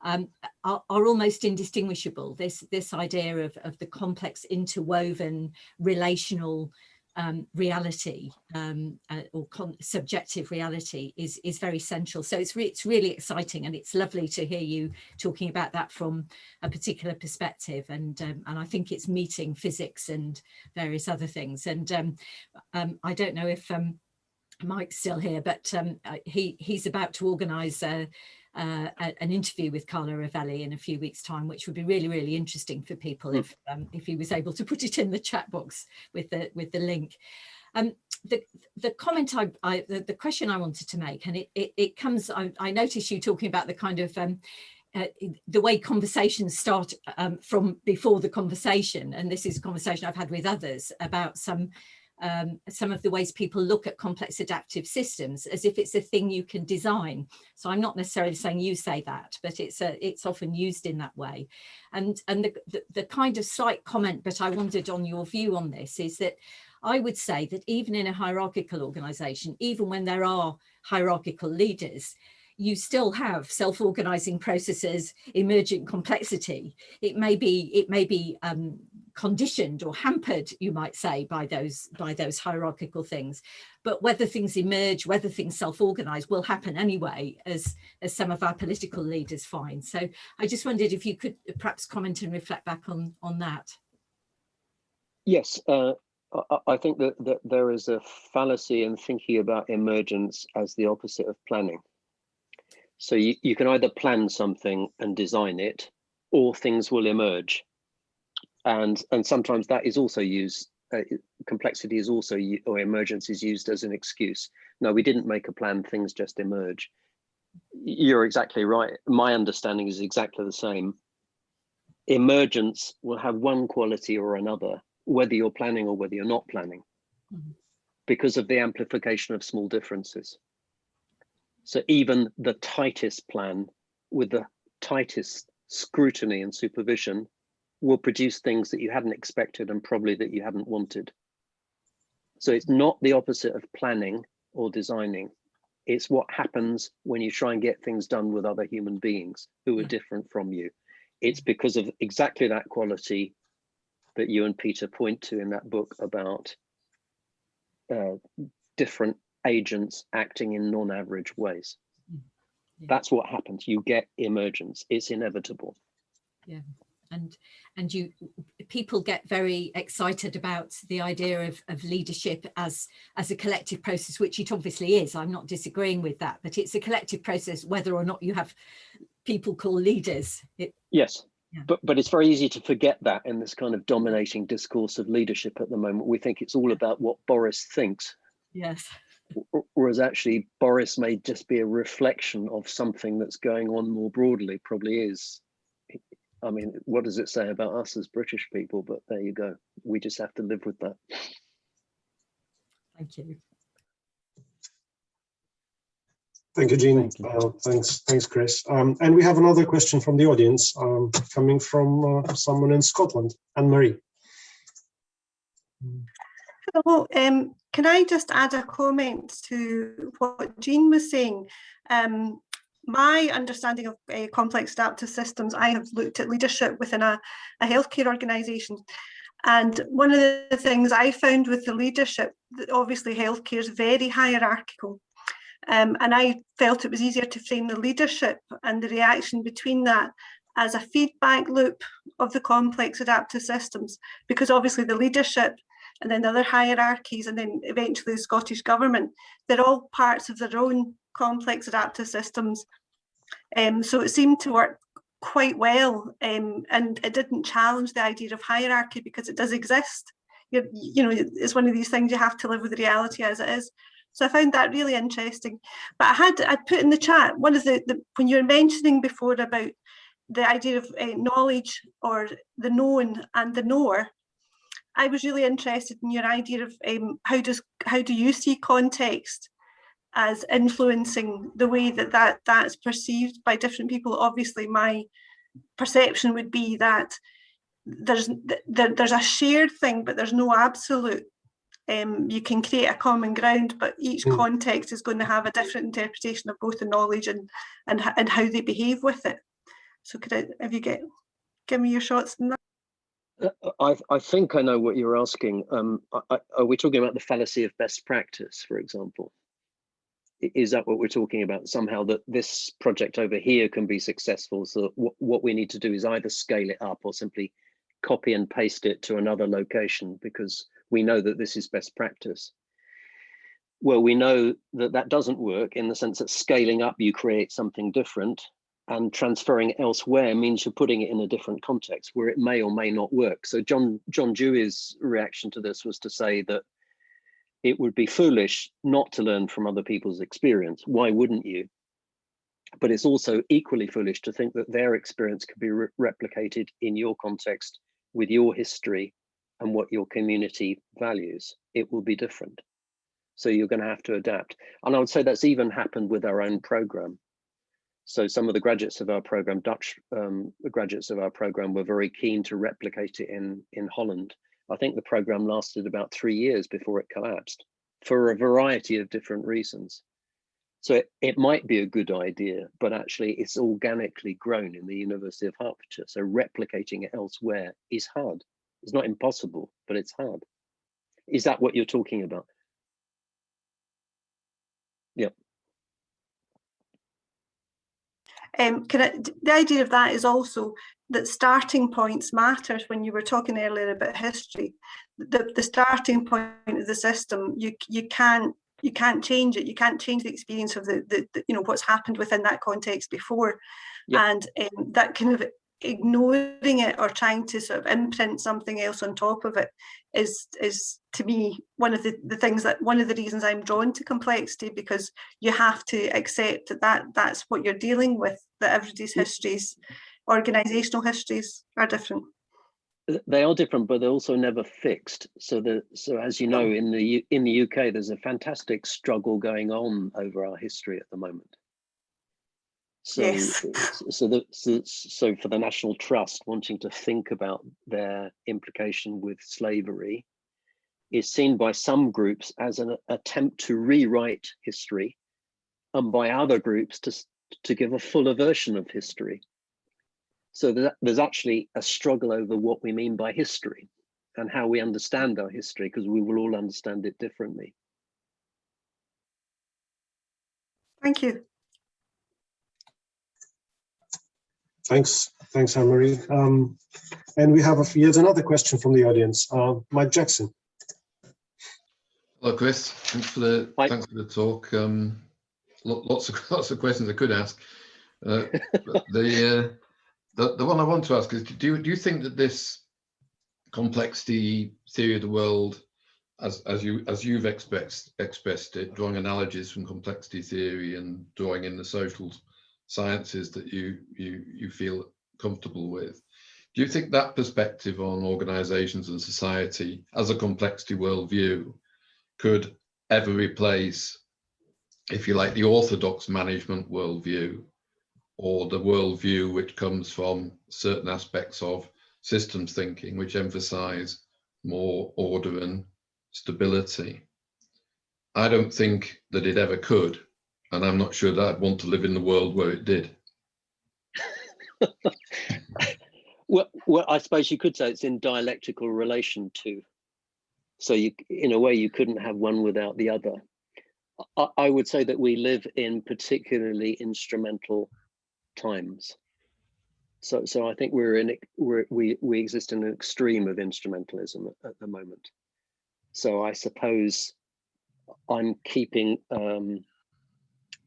are almost indistinguishable. This idea of the complex interwoven relational reality or subjective reality is very central. So it's really exciting, and it's lovely to hear you talking about that from a particular perspective. And I think it's meeting physics and various other things. And I don't know if Mike's still here, but he's about to organise an interview with Carlo Rovelli in a few weeks' time, which would be really interesting for people if he was able to put it in the chat box with the link. The comment the question I wanted to make, and it comes, I noticed you talking about the kind of the way conversations start from before the conversation, and this is a conversation I've had with others about some of the ways people look at complex adaptive systems as if it's a thing you can design. So I'm not necessarily saying you say that, but it's often used in that way. And the kind of slight comment, but I wondered on your view on this, is that I would say that even in a hierarchical organization, even when there are hierarchical leaders, you still have self-organizing processes, emergent complexity. It may be conditioned or hampered, you might say, by those hierarchical things. But whether things emerge, whether things self-organize, will happen anyway, as some of our political leaders find. So I just wondered if you could perhaps comment and reflect back on that. Yes, I think that there is a fallacy in thinking about emergence as the opposite of planning. So you can either plan something and design it, or things will emerge. And sometimes that is also used, complexity is also, or emergence is used as an excuse. No, we didn't make a plan, things just emerge. You're exactly right. My understanding is exactly the same. Emergence will have one quality or another, whether you're planning or whether you're not planning, because of the amplification of small differences. So even the tightest plan with the tightest scrutiny and supervision will produce things that you hadn't expected and probably that you hadn't wanted. So it's not the opposite of planning or designing. It's what happens when you try and get things done with other human beings who are different from you. It's because of exactly that quality that you and Peter point to in that book about different agents acting in non-average ways. Yeah. That's what happens. You get emergence. It's inevitable. Yeah, and people get very excited about the idea of leadership as a collective process, which it obviously is. I'm not disagreeing with that, but it's a collective process whether or not you have people called leaders. Yes. But it's very easy to forget that in this kind of dominating discourse of leadership at the moment. We think it's all about what Boris thinks. Yes. Whereas actually Boris may just be a reflection of something that's going on more broadly, probably is. I mean, what does it say about us as British people? But there you go. We just have to live with that. Thank you. Thank you, Jean. Thanks, Chris. And we have another question from the audience coming from someone in Scotland, Anne-Marie. Hello. Can I just add a comment to what Jean was saying? My understanding of complex adaptive systems, I have looked at leadership within a healthcare organisation. And one of the things I found with the leadership, obviously healthcare is very hierarchical. And I felt it was easier to frame the leadership and the reaction between that as a feedback loop of the complex adaptive systems, because obviously the leadership and then the other hierarchies and then eventually the Scottish Government, they're all parts of their own complex adaptive systems. So it seemed to work quite well, and it didn't challenge the idea of hierarchy because it does exist. You know, it's one of these things you have to live with reality as it is. So I found that really interesting. But I'd put in the chat, one of the when you were mentioning before about the idea of knowledge or the known and the knower, I was really interested in your idea of how do you see context as influencing the way that's perceived by different people. Obviously, my perception would be that there's a shared thing, but there's no absolute. You can create a common ground, but each context is going to have a different interpretation of both the knowledge and how they behave with it. So give me your shots on that? I think I know what you're asking. Are we talking about the fallacy of best practice, for example? Is that what we're talking about? Somehow that this project over here can be successful, so what we need to do is either scale it up or simply copy and paste it to another location because we know that this is best practice. Well, we know that that doesn't work in the sense that scaling up, you create something different, and transferring elsewhere means you're putting it in a different context where it may or may not work. So John Dewey's reaction to this was to say that it would be foolish not to learn from other people's experience. Why wouldn't you? But it's also equally foolish to think that their experience could be replicated in your context with your history and what your community values. It will be different. So you're going to have to adapt. And I would say that's even happened with our own program. So some of the graduates of our program, Dutch graduates of our program, were very keen to replicate it in Holland. I think the program lasted about 3 years before it collapsed for a variety of different reasons. So it might be a good idea, but actually it's organically grown in the University of Hertfordshire. So replicating it elsewhere is hard. It's not impossible, but it's hard. Is that what you're talking about? Yeah. The idea of that is also that starting points matter. When you were talking earlier about history, the starting point of the system, you can't change it. You can't change the experience of the what's happened within that context before. Yep. And that kind of ignoring it or trying to sort of imprint something else on top of it is to me one of the reasons I'm drawn to complexity, because you have to accept that's what you're dealing with, that everybody's histories, organizational histories are different. They are different, but they're also never fixed. So as you know, in the UK, there's a fantastic struggle going on over our history at the moment. So, yes. So for the National Trust wanting to think about their implication with slavery is seen by some groups as an attempt to rewrite history, and by other groups to give a fuller version of history. So there's actually a struggle over what we mean by history and how we understand our history, because we will all understand it differently. Thank you. Thanks, Anne-Marie. And we have yet another question from the audience. Mike Jackson. Hello, Chris. Thanks for the talk. Lots of questions I could ask. The one I want to ask is, do you think that this complexity theory of the world, as you've expressed it, drawing analogies from complexity theory and drawing in the social sciences that you feel comfortable with, do you think that perspective on organizations and society as a complexity worldview could ever replace, if you like, the orthodox management worldview, or the worldview which comes from certain aspects of systems thinking, which emphasize more order and stability? I don't think that it ever could, and I'm not sure that I'd want to live in the world where it did. Well, I suppose you could say it's in dialectical relation to. So you, in a way, you couldn't have one without the other. I would say that we live in particularly instrumental times. So I think we exist in an extreme of instrumentalism at the moment. So I suppose I'm keeping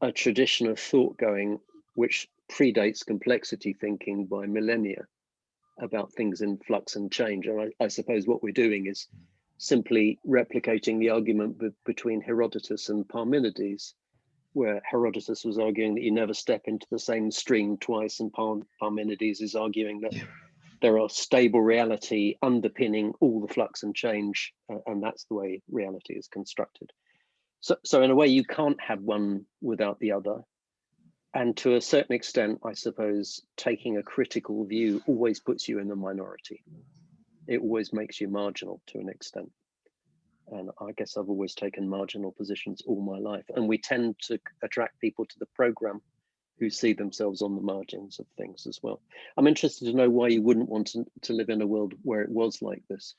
a tradition of thought going which predates complexity thinking by millennia about things in flux and change. And I suppose what we're doing is simply replicating the argument between Herodotus and Parmenides, where Herodotus was arguing that you never step into the same stream twice, and Parmenides is arguing that there are stable reality underpinning all the flux and change, and that's the way reality is constructed. So in a way, you can't have one without the other. And to a certain extent, I suppose, taking a critical view always puts you in the minority. It always makes you marginal to an extent. And I guess I've always taken marginal positions all my life. And we tend to attract people to the program who see themselves on the margins of things as well. I'm interested to know why you wouldn't want to live in a world where it was like this.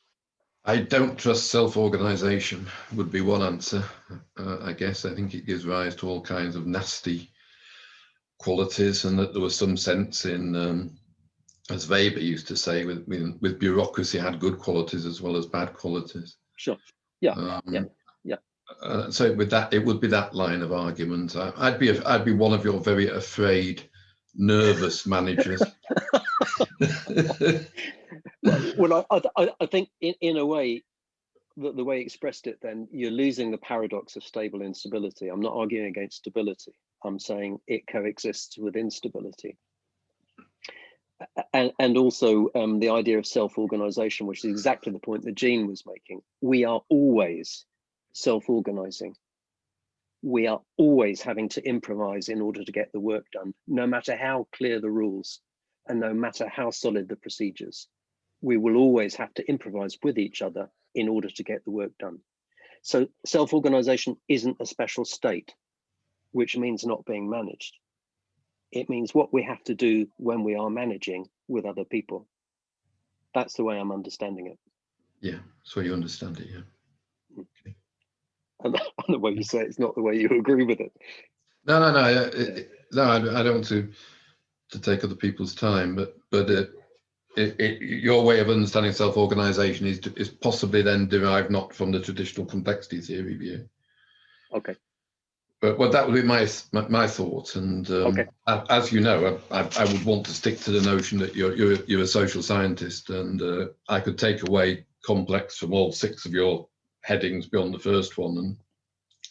I don't trust self-organization would be one answer. I guess I think it gives rise to all kinds of nasty qualities, and that there was some sense in, as Weber used to say, with bureaucracy had good qualities as well as bad qualities. Sure. Yeah. Yeah. So with that, it would be that line of argument. I'd be one of your very afraid, nervous managers. Well, I think in a way, the way you expressed it, then you're losing the paradox of stable instability. I'm not arguing against stability. I'm saying it coexists with instability. And also the idea of self-organization, which is exactly the point that Jean was making. We are always self-organizing. We are always having to improvise in order to get the work done, no matter how clear the rules and no matter how solid the procedures. We will always have to improvise with each other in order to get the work done. So self-organization isn't a special state, which means not being managed. It means what we have to do when we are managing with other people. That's the way I'm understanding it. Yeah, so you understand it, yeah. Okay. And the way you say it's not the way you agree with it. No, I don't want to take other people's time, but your way of understanding self-organization is possibly then derived not from the traditional complexity theory view. Okay. But well, that would be my thought, and okay. As you know, I would want to stick to the notion that you're a social scientist, and I could take away complex from all 6 of your headings beyond the first one and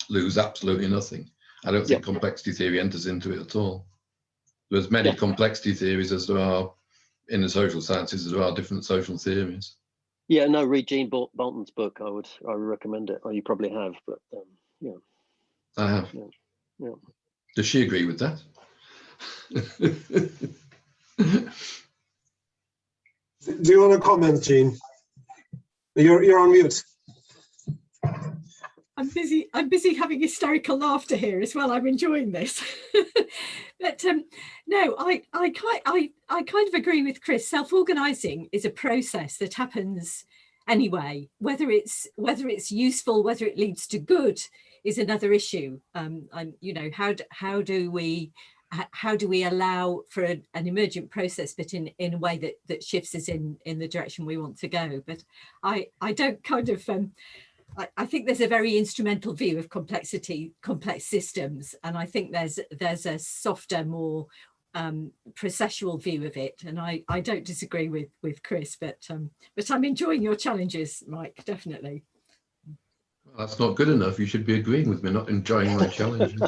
lose absolutely nothing. I don't think complexity theory enters into it at all. There's many complexity theories as there are in the social sciences, as there are different social theories. Yeah, no, read Jean Bolton's book. I would recommend it. Or you probably have, but yeah. I have. Yeah. Does she agree with that? Do you want to comment, Jean? You're on mute. I'm busy having hysterical laughter here as well. I'm enjoying this. But no, I kind of agree with Chris. Self-organizing is a process that happens anyway. Whether it's useful, whether it leads to good, is another issue. You know, how do we allow for an emergent process, but in a way that shifts us in the direction we want to go? But I don't kind of I think there's a very instrumental view of complex systems, and I think there's a softer, more processual view of it, and I don't disagree with Chris, but I'm enjoying your challenges, Mike, definitely. Well, that's not good enough. You should be agreeing with me, not enjoying my challenges.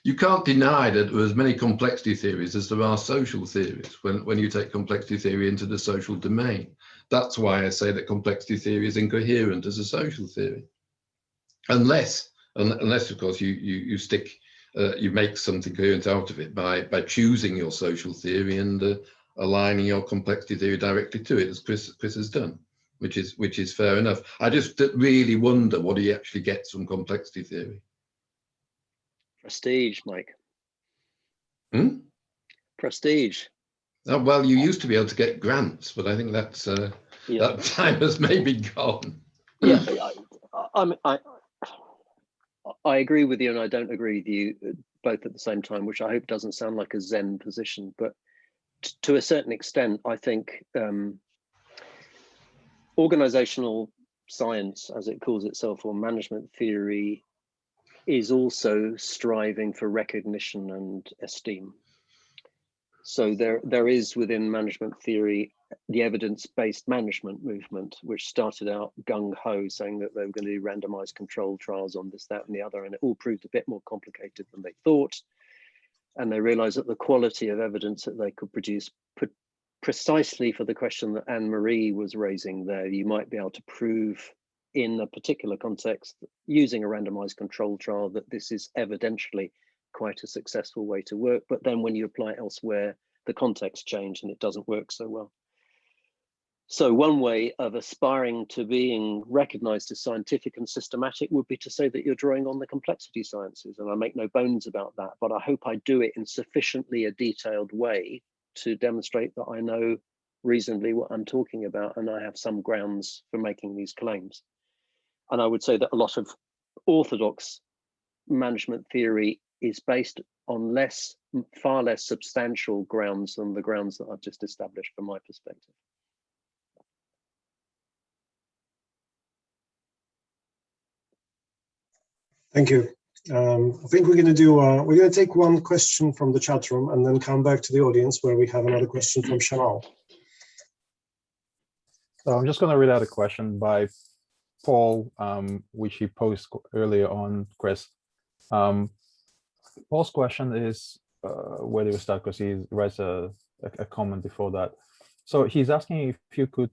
You can't deny that there are as many complexity theories as there are social theories when you take complexity theory into the social domain. That's why I say that complexity theory is incoherent as a social theory. Unless of course, you make something coherent out of it by choosing your social theory and aligning your complexity theory directly to it, as Chris has done, which is fair enough. I just really wonder what he actually gets from complexity theory. Prestige, Mike. Hmm? Prestige. Oh, well, you used to be able to get grants, but I think that's that time has maybe gone. Yeah, I agree with you, and I don't agree with you both at the same time, which I hope doesn't sound like a Zen position. But to a certain extent, I think organizational science, as it calls itself, or management theory, is also striving for recognition and esteem. So there is within management theory the evidence-based management movement, which started out gung-ho, saying that they were going to do randomized controlled trials on this, that, and the other, and it all proved a bit more complicated than they thought. And they realized that the quality of evidence that they could produce, precisely for the question that Anne-Marie was raising there, you might be able to prove in a particular context, using a randomized controlled trial, that this is evidentially quite a successful way to work. But then when you apply it elsewhere, the context change and it doesn't work so well. So one way of aspiring to being recognized as scientific and systematic would be to say that you're drawing on the complexity sciences. And I make no bones about that, but I hope I do it in sufficiently a detailed way to demonstrate that I know reasonably what I'm talking about, and I have some grounds for making these claims. And I would say that a lot of orthodox management theory is based on far less substantial grounds than the grounds that I've just established from my perspective. Thank you. I think we're going to take one question from the chat room and then come back to the audience where we have another question from Shamal. So I'm just going to read out a question by Paul, which he posed earlier on, Chris. Paul's question is, where do we start? Because he writes a comment before that. So he's asking if you could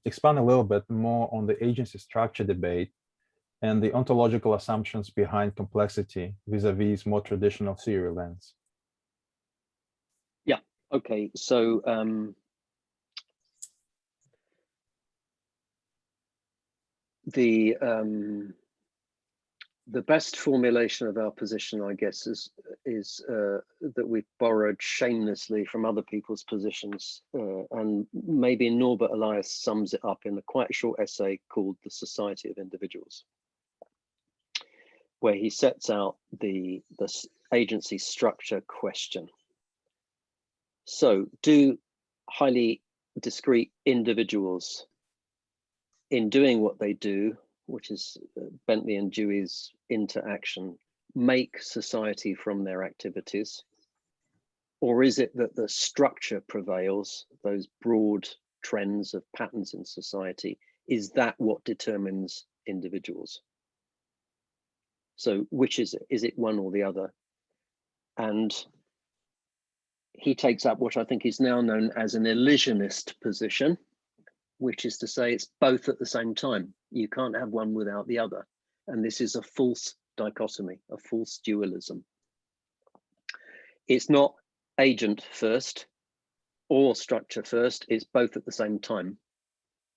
expand a little bit more on the agency structure debate and the ontological assumptions behind complexity vis-a-vis more traditional theory lens. Yeah, okay, so the best formulation of our position, I guess, is that we've borrowed shamelessly from other people's positions, and maybe Norbert Elias sums it up in a quite short essay called The Society of Individuals, where he sets out the agency structure question. So do highly discrete individuals, in doing what they do, which is Bentley and Dewey's interaction, make society from their activities? Or is it that the structure prevails, those broad trends of patterns in society? Is that what determines individuals? So which is it? Is it one or the other? And he takes up what I think is now known as an illusionist position, which is to say it's both at the same time. You can't have one without the other. And this is a false dichotomy, a false dualism. It's not agent first or structure first, it's both at the same time.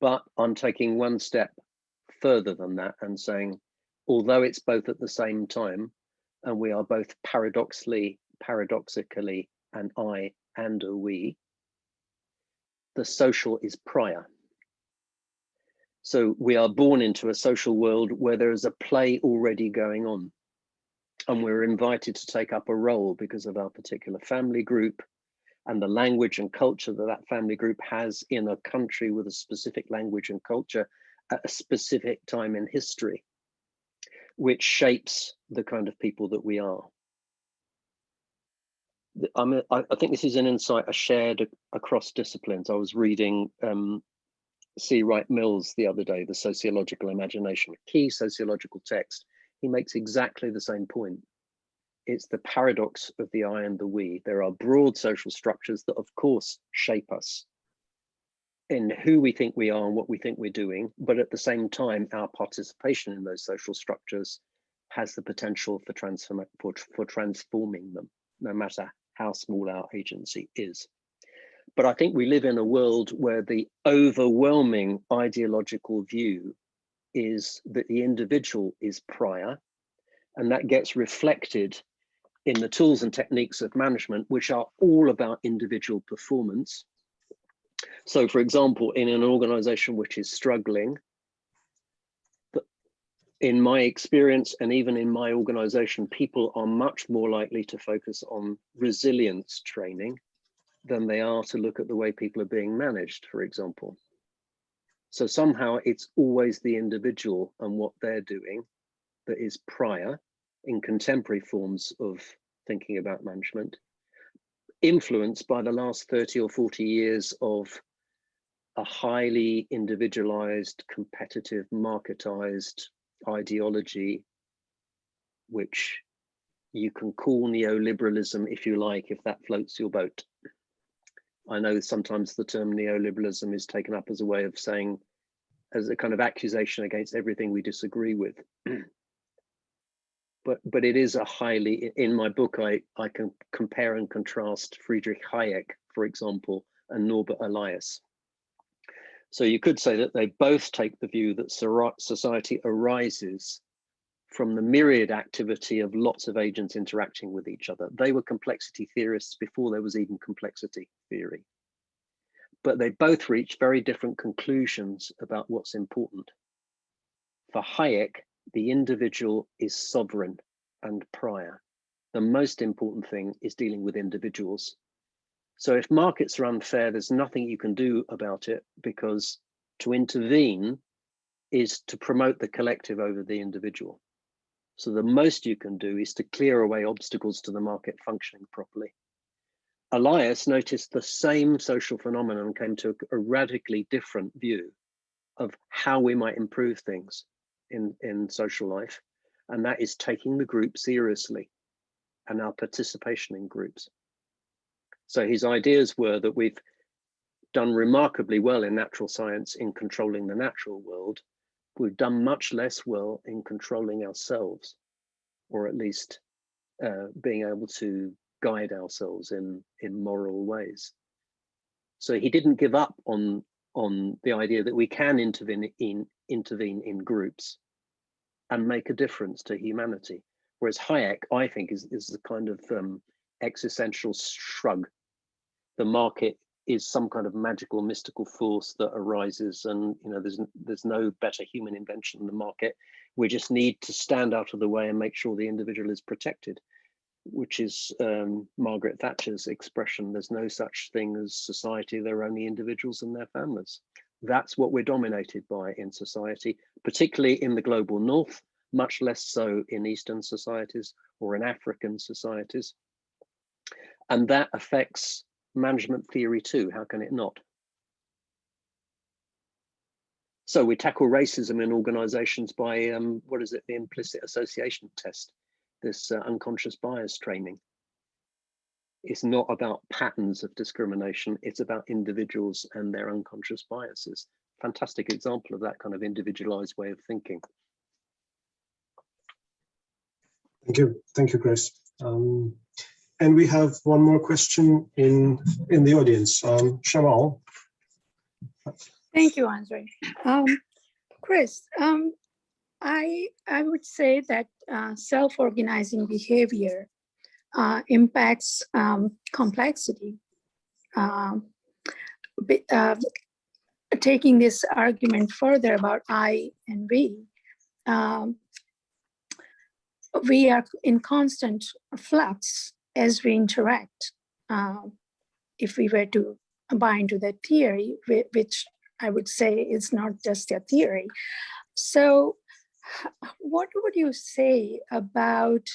But I'm taking one step further than that and saying, although it's both at the same time, and we are both paradoxically, an I and a we, the social is prior. So we are born into a social world where there is a play already going on, and we're invited to take up a role because of our particular family group and the language and culture that that family group has in a country with a specific language and culture at a specific time in history, which shapes the kind of people that we are. I think this is an insight shared across disciplines. I was reading C. Wright Mills the other day, The Sociological Imagination, a key sociological text. He makes exactly the same point. It's the paradox of the I and the we. There are broad social structures that, of course, shape us in who we think we are and what we think we're doing, but at the same time, our participation in those social structures has the potential for transforming them, no matter how small our agency is. But I think we live in a world where the overwhelming ideological view is that the individual is prior, and that gets reflected in the tools and techniques of management, which are all about individual performance. So, for example, in an organization which is struggling, in my experience, and even in my organization, people are much more likely to focus on resilience training than they are to look at the way people are being managed, for example. So somehow it's always the individual and what they're doing that is prior in contemporary forms of thinking about management, influenced by the last 30 or 40 years of a highly individualized, competitive, marketized ideology, which you can call neoliberalism if you like, if that floats your boat. I know sometimes the term neoliberalism is taken up as a way of saying, as a kind of accusation against everything we disagree with. But it is a highly, in my book, I can compare and contrast Friedrich Hayek, for example, and Norbert Elias. So you could say that they both take the view that society arises from the myriad activity of lots of agents interacting with each other. They were complexity theorists before there was even complexity theory. But they both reach very different conclusions about what's important. For Hayek, the individual is sovereign and prior. The most important thing is dealing with individuals. So if markets are unfair, there's nothing you can do about it, because to intervene is to promote the collective over the individual. So the most you can do is to clear away obstacles to the market functioning properly. Elias noticed the same social phenomenon and came to a radically different view of how we might improve things in social life. And that is taking the group seriously and our participation in groups. So his ideas were that we've done remarkably well in natural science in controlling the natural world. We've done much less well in controlling ourselves, or at least being able to guide ourselves in moral ways. So he didn't give up on the idea that we can intervene in groups and make a difference to humanity. Whereas Hayek, I think, is a kind of existential shrug. The market is some kind of magical, mystical force that arises, and there's no better human invention than the market. We just need to stand out of the way and make sure the individual is protected, which is Margaret Thatcher's expression. There's no such thing as society. There are only individuals and their families. That's what we're dominated by in society, particularly in the global north, much less so in Eastern societies or in African societies. And that affects management theory too. How can it not? So we tackle racism in organizations by, the implicit association test, this unconscious bias training. It's not about patterns of discrimination, it's about individuals and their unconscious biases. Fantastic example of that kind of individualized way of thinking. Thank you, Chris. And we have one more question in the audience. Shamal. Thank you, Andrey. Chris, I would say that self-organizing behavior impacts complexity. Taking this argument further about I and we are in constant flux as we interact. If we were to buy into that theory, which I would say is not just a theory. So what would you say about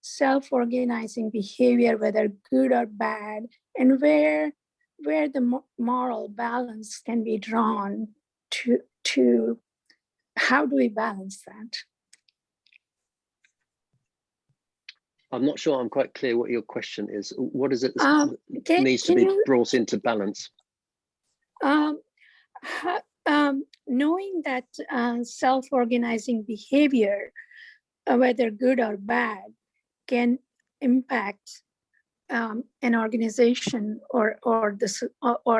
self-organizing behavior, whether good or bad, and where the moral balance can be drawn to how do we balance that? I'm not sure I'm quite clear what your question is. What is it that needs to be brought into balance? Knowing that self-organizing behavior, whether good or bad, can impact an organization or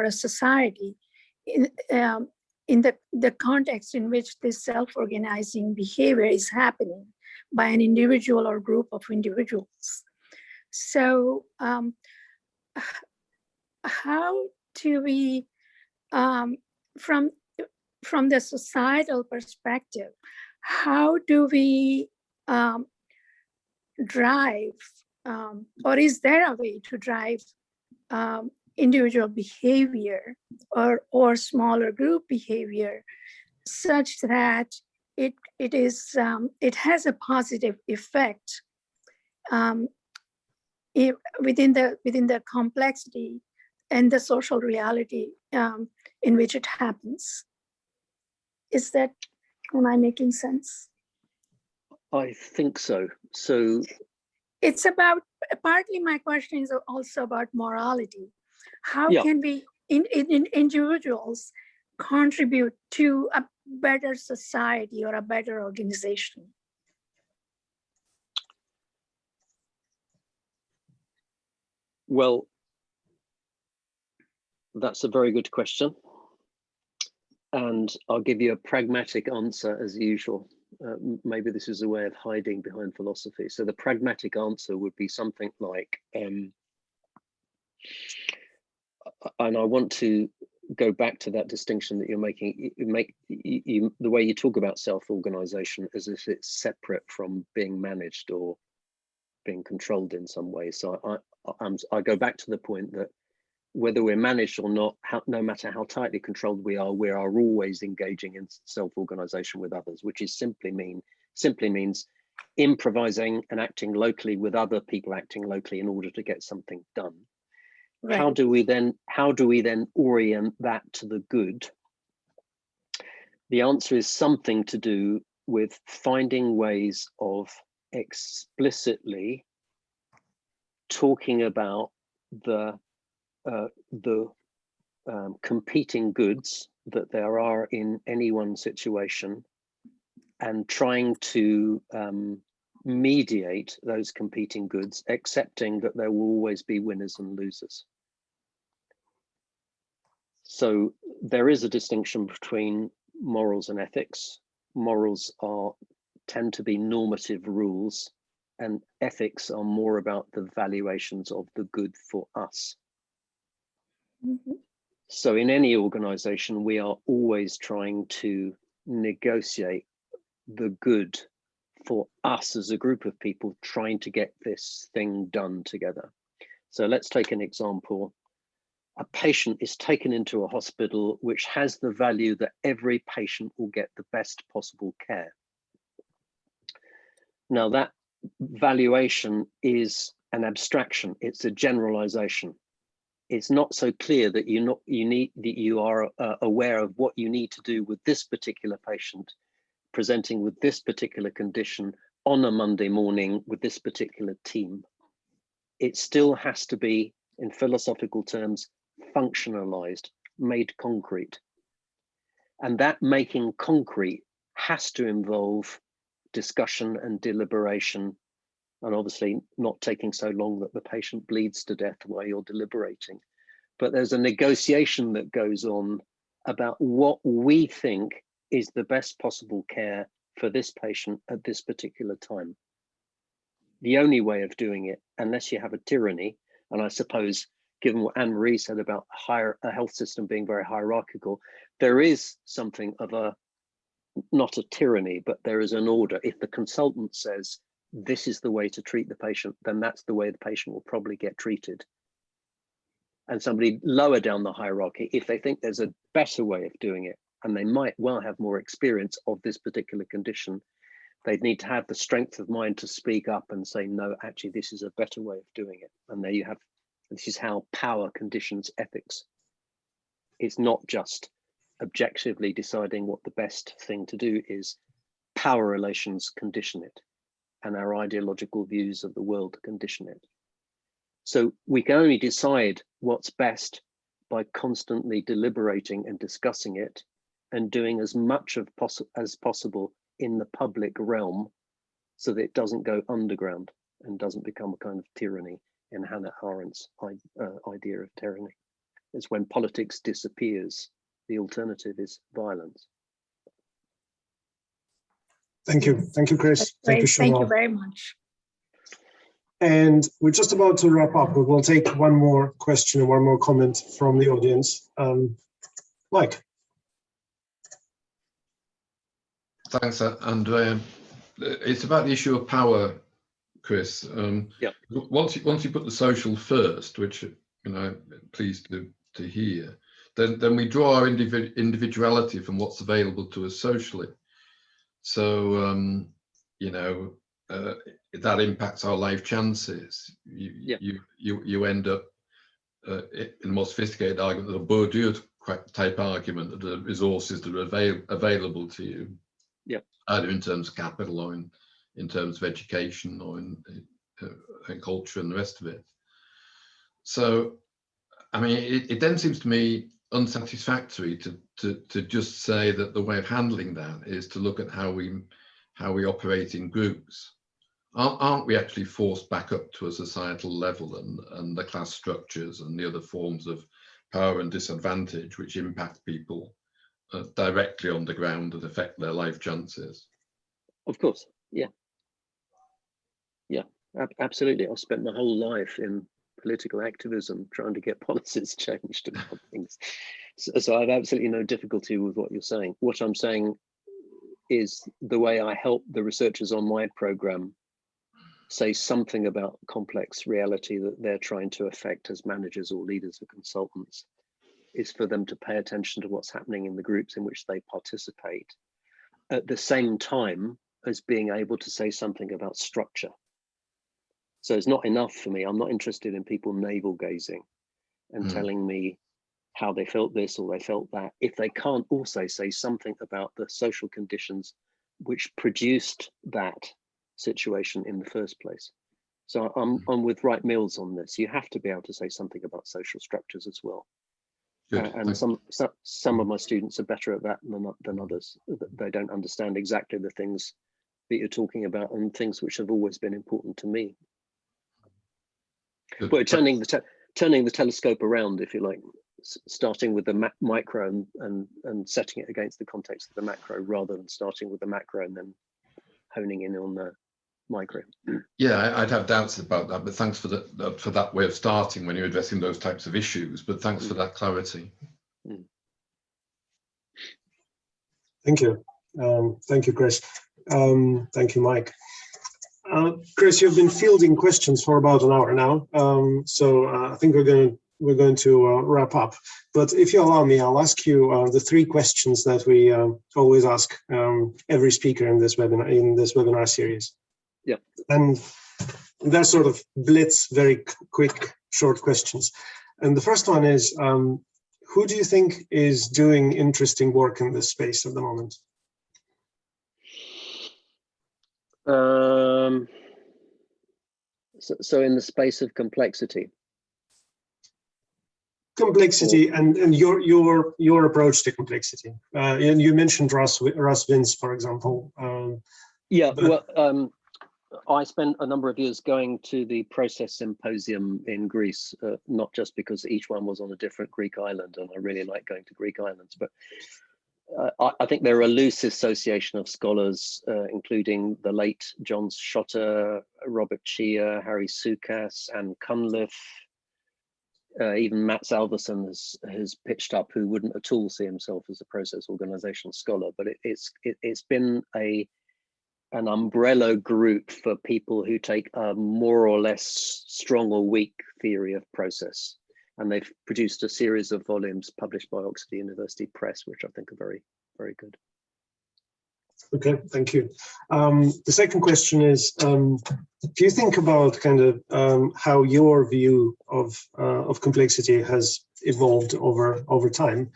a society in the context in which this self-organizing behavior is happening by an individual or group of individuals. So how do we, from the societal perspective, how do we drive, or is there a way to drive individual behavior or smaller group behavior such that it has a positive effect within the complexity and the social reality in which it happens? Am I making sense? I think so. So it's about, partly my question is also about morality. How can we, in individuals, contribute to a better society or a better organization? Well, that's a very good question. And I'll give you a pragmatic answer as usual. Maybe this is a way of hiding behind philosophy. So the pragmatic answer would be something like, and I want to go back to that distinction that you're making. The way you talk about self-organization as if it's separate from being managed or being controlled in some way. So I go back to the point that whether we're managed or not, no matter how tightly controlled we are always engaging in self-organization with others, which is simply means improvising and acting locally with other people acting locally in order to get something done. Right. How do we then orient that to the good? The answer is something to do with finding ways of explicitly talking about the competing goods that there are in any one situation, and trying to mediate those competing goods, accepting that there will always be winners and losers. So there is a distinction between morals and ethics. Morals tend to be normative rules, and ethics are more about the valuations of the good for us. Mm-hmm. So in any organization, we are always trying to negotiate the good for us as a group of people trying to get this thing done together. So let's take an example. A patient is taken into a hospital which has the value that every patient will get the best possible care. Now that valuation is an abstraction, it's a generalization. It's not so clear that you are aware of what you need to do with this particular patient, presenting with this particular condition on a Monday morning with this particular team. It still has to be, in philosophical terms, functionalized, made concrete. And that making concrete has to involve discussion and deliberation, and obviously not taking so long that the patient bleeds to death while you're deliberating. But there's a negotiation that goes on about what we think is the best possible care for this patient at this particular time. The only way of doing it, unless you have a tyranny, and I suppose given what Anne-Marie said about a health system being very hierarchical, there is something of not a tyranny, but there is an order. If the consultant says, this is the way to treat the patient, then that's the way the patient will probably get treated. And somebody lower down the hierarchy, if they think there's a better way of doing it, and they might well have more experience of this particular condition, They'd need to have the strength of mind to speak up and say, no, actually, this is a better way of doing it. And there you have, this is how power conditions ethics. It's not just objectively deciding what the best thing to do is. Power relations condition it, and our ideological views of the world condition it. So we can only decide what's best by constantly deliberating and discussing it and doing as much as possible in the public realm so that it doesn't go underground and doesn't become a kind of tyranny in Hannah Arendt's idea of tyranny. It's when politics disappears, the alternative is violence. Thank you, Chris. Thank you, Siobhan. Thank you very much. And we're just about to wrap up, but we'll take one more question and one more comment from the audience. Mike. Thanks, Andrey. It's about the issue of power, Chris. Yeah. Once you put the social first, which pleased to hear, then we draw our individuality from what's available to us socially. So that impacts our life chances. You end up in a more sophisticated argument, the Bourdieu type argument, that the resources that are available to you, either in terms of capital or in terms of education or in culture and the rest of it. So, I mean, it then seems to me unsatisfactory to just say that the way of handling that is to look at how we operate in groups. Aren't we actually forced back up to a societal level and the class structures and the other forms of power and disadvantage which impact people directly on the ground and affect their life chances? Of course, yeah, absolutely. I've spent my whole life in political activism trying to get policies changed and things. So I have absolutely no difficulty with what you're saying. What I'm saying is the way I help the researchers on my program say something about complex reality that they're trying to affect as managers or leaders or consultants is for them to pay attention to what's happening in the groups in which they participate, at the same time as being able to say something about structure. So it's not enough for me. I'm not interested in people navel gazing and telling me how they felt this or they felt that, if they can't also say something about the social conditions which produced that situation in the first place. So I'm with Wright Mills on this. You have to be able to say something about social structures as well. And some of my students are better at that than others. They don't understand exactly the things that you're talking about and things which have always been important to me. Good. But turning the telescope around, if you like, starting with the micro and setting it against the context of the macro, rather than starting with the macro and then honing in on the micro. Yeah, I'd have doubts about that, but thanks for that way of starting when you're addressing those types of issues. But thanks for that clarity. Thank you. Thank you, Chris. Thank you, Mike. Chris, you've been fielding questions for about an hour now, so I think we're going to wrap up. But if you allow me, I'll ask you the three questions that we always ask every speaker in this webinar series. Yeah. And they're sort of blitz, very quick, short questions. And the first one is, who do you think is doing interesting work in this space at the moment? So in the space of complexity. Complexity and your approach to complexity. And you mentioned Russ Vince, for example. I spent a number of years going to the Process Symposium in Greece, not just because each one was on a different Greek island, and I really like going to Greek islands, but I think there are a loose association of scholars, including the late John Schotter, Robert Chia, Harry Sukas, and Cunliffe. Even Mats Alverson has pitched up, who wouldn't at all see himself as a process organizational scholar, but it's been an umbrella group for people who take a more or less strong or weak theory of process. And they've produced a series of volumes published by Oxford University Press, which I think are very, very good. Okay, thank you. The second question is, do you think about kind of how your view of complexity has evolved over time?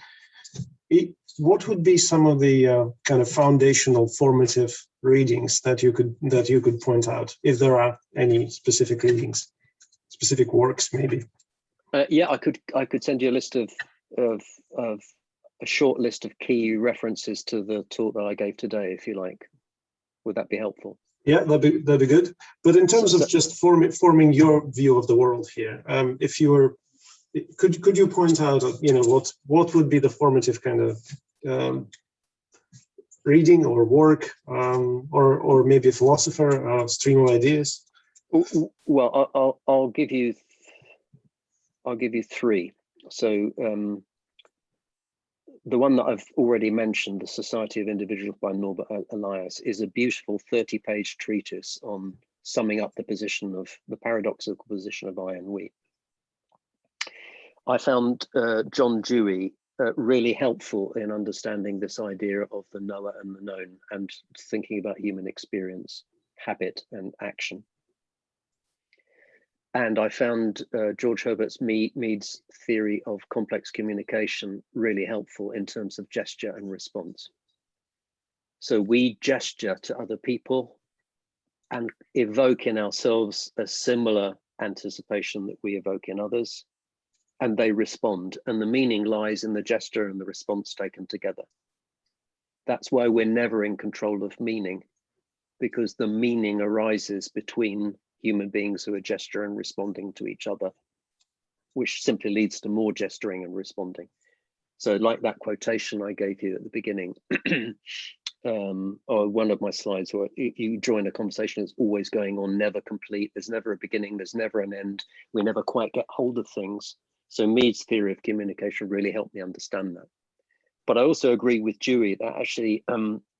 What would be some of the kind of foundational formative readings that you could point out, if there are any specific readings, specific works, maybe? Yeah, I could send you a list of a short list of key references to the talk that I gave today, if you like. Would that be helpful? Yeah, that'd be good. But in terms of just forming your view of the world here, if you were, could you point out, what would be the formative kind of reading or work, or maybe a philosopher, stream of ideas? Well, I'll give you three. So the one that I've already mentioned, The Society of Individuals by Norbert Elias, is a beautiful 30-page treatise on summing up the paradoxical position of I and we. I found John Dewey really helpful in understanding this idea of the knower and the known, and thinking about human experience, habit, and action. And I found George Herbert Mead's theory of complex communication really helpful in terms of gesture and response. So we gesture to other people and evoke in ourselves a similar anticipation that we evoke in others, and they respond. And the meaning lies in the gesture and the response taken together. That's why we're never in control of meaning, because the meaning arises between human beings who are gesturing and responding to each other, which simply leads to more gesturing and responding. So like that quotation I gave you at the beginning, or one of my slides, where you join a conversation that's always going on, never complete, there's never a beginning, there's never an end, we never quite get hold of things. So Mead's theory of communication really helped me understand that. But I also agree with Dewey that actually,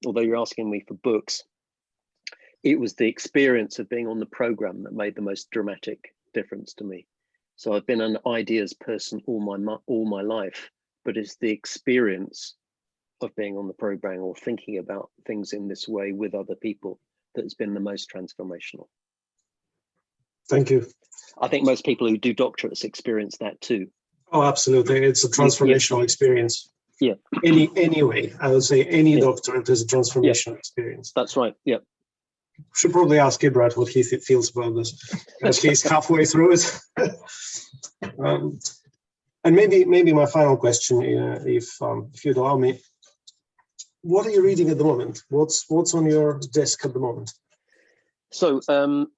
although you're asking me for books, it was the experience of being on the program that made the most dramatic difference to me. So I've been an ideas person all my life, but it's the experience of being on the program or thinking about things in this way with other people that's been the most transformational. Thank you. I think most people who do doctorates experience that too. Oh, absolutely. It's a transformational experience. Yeah. Anyway, I would say any doctorate is a transformational experience. That's right. Yeah. Should probably ask Ibrat what he feels about this, as he's halfway through it. And maybe my final question, if you'd allow me, what are you reading at the moment? What's on your desk at the moment? So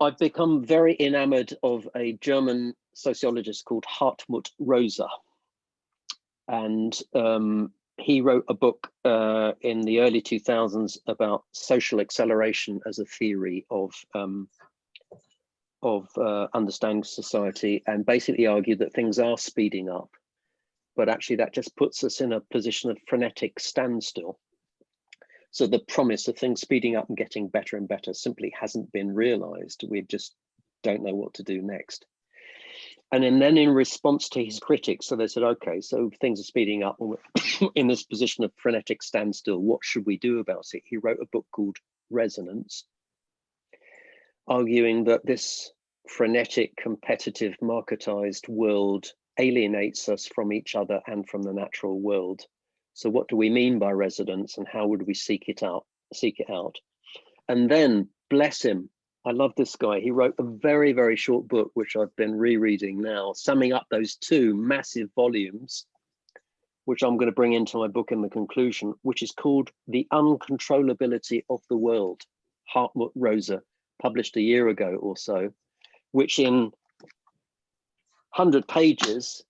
I've become very enamored of a German sociologist called Hartmut Rosa, and he wrote a book in the early 2000s about social acceleration as a theory of understanding society, and basically argued that things are speeding up, but actually that just puts us in a position of frenetic standstill. So the promise of things speeding up and getting better and better simply hasn't been realized. We just don't know what to do next. And then in response to his critics, so they said, okay, so things are speeding up and we're in this position of frenetic standstill. What should we do about it? He wrote a book called Resonance, arguing that this frenetic, competitive, marketized world alienates us from each other and from the natural world. So what do we mean by resonance, and how would we seek it out? And then, bless him, I love this guy. He wrote a very, very short book, which I've been rereading now, summing up those two massive volumes, which I'm going to bring into my book in the conclusion, which is called The Uncontrollability of the World, Hartmut Rosa, published a year ago or so, which in 100 pages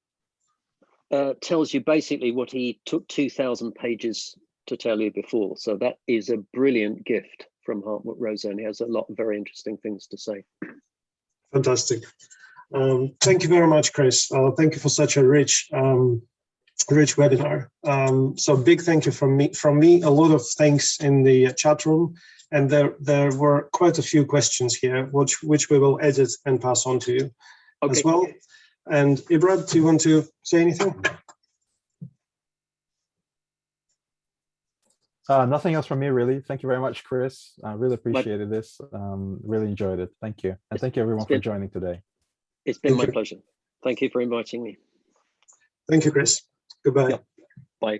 tells you basically what he took 2,000 pages to tell you before. So that is a brilliant gift from Hartmut Rosa, and he has a lot of very interesting things to say. Fantastic. Thank you very much, Chris. Thank you for such a rich webinar. So big thank you from me. A lot of thanks in the chat room, and there were quite a few questions here, which we will edit and pass on to you as well. And Ibrat, do you want to say anything? Nothing else from me, really. Thank you very much, Chris. I really appreciated this. Really enjoyed it. Thank you. And thank you everyone for joining today. It's been my pleasure. Thank you for inviting me. Thank you, Chris. Goodbye. Yep. Bye.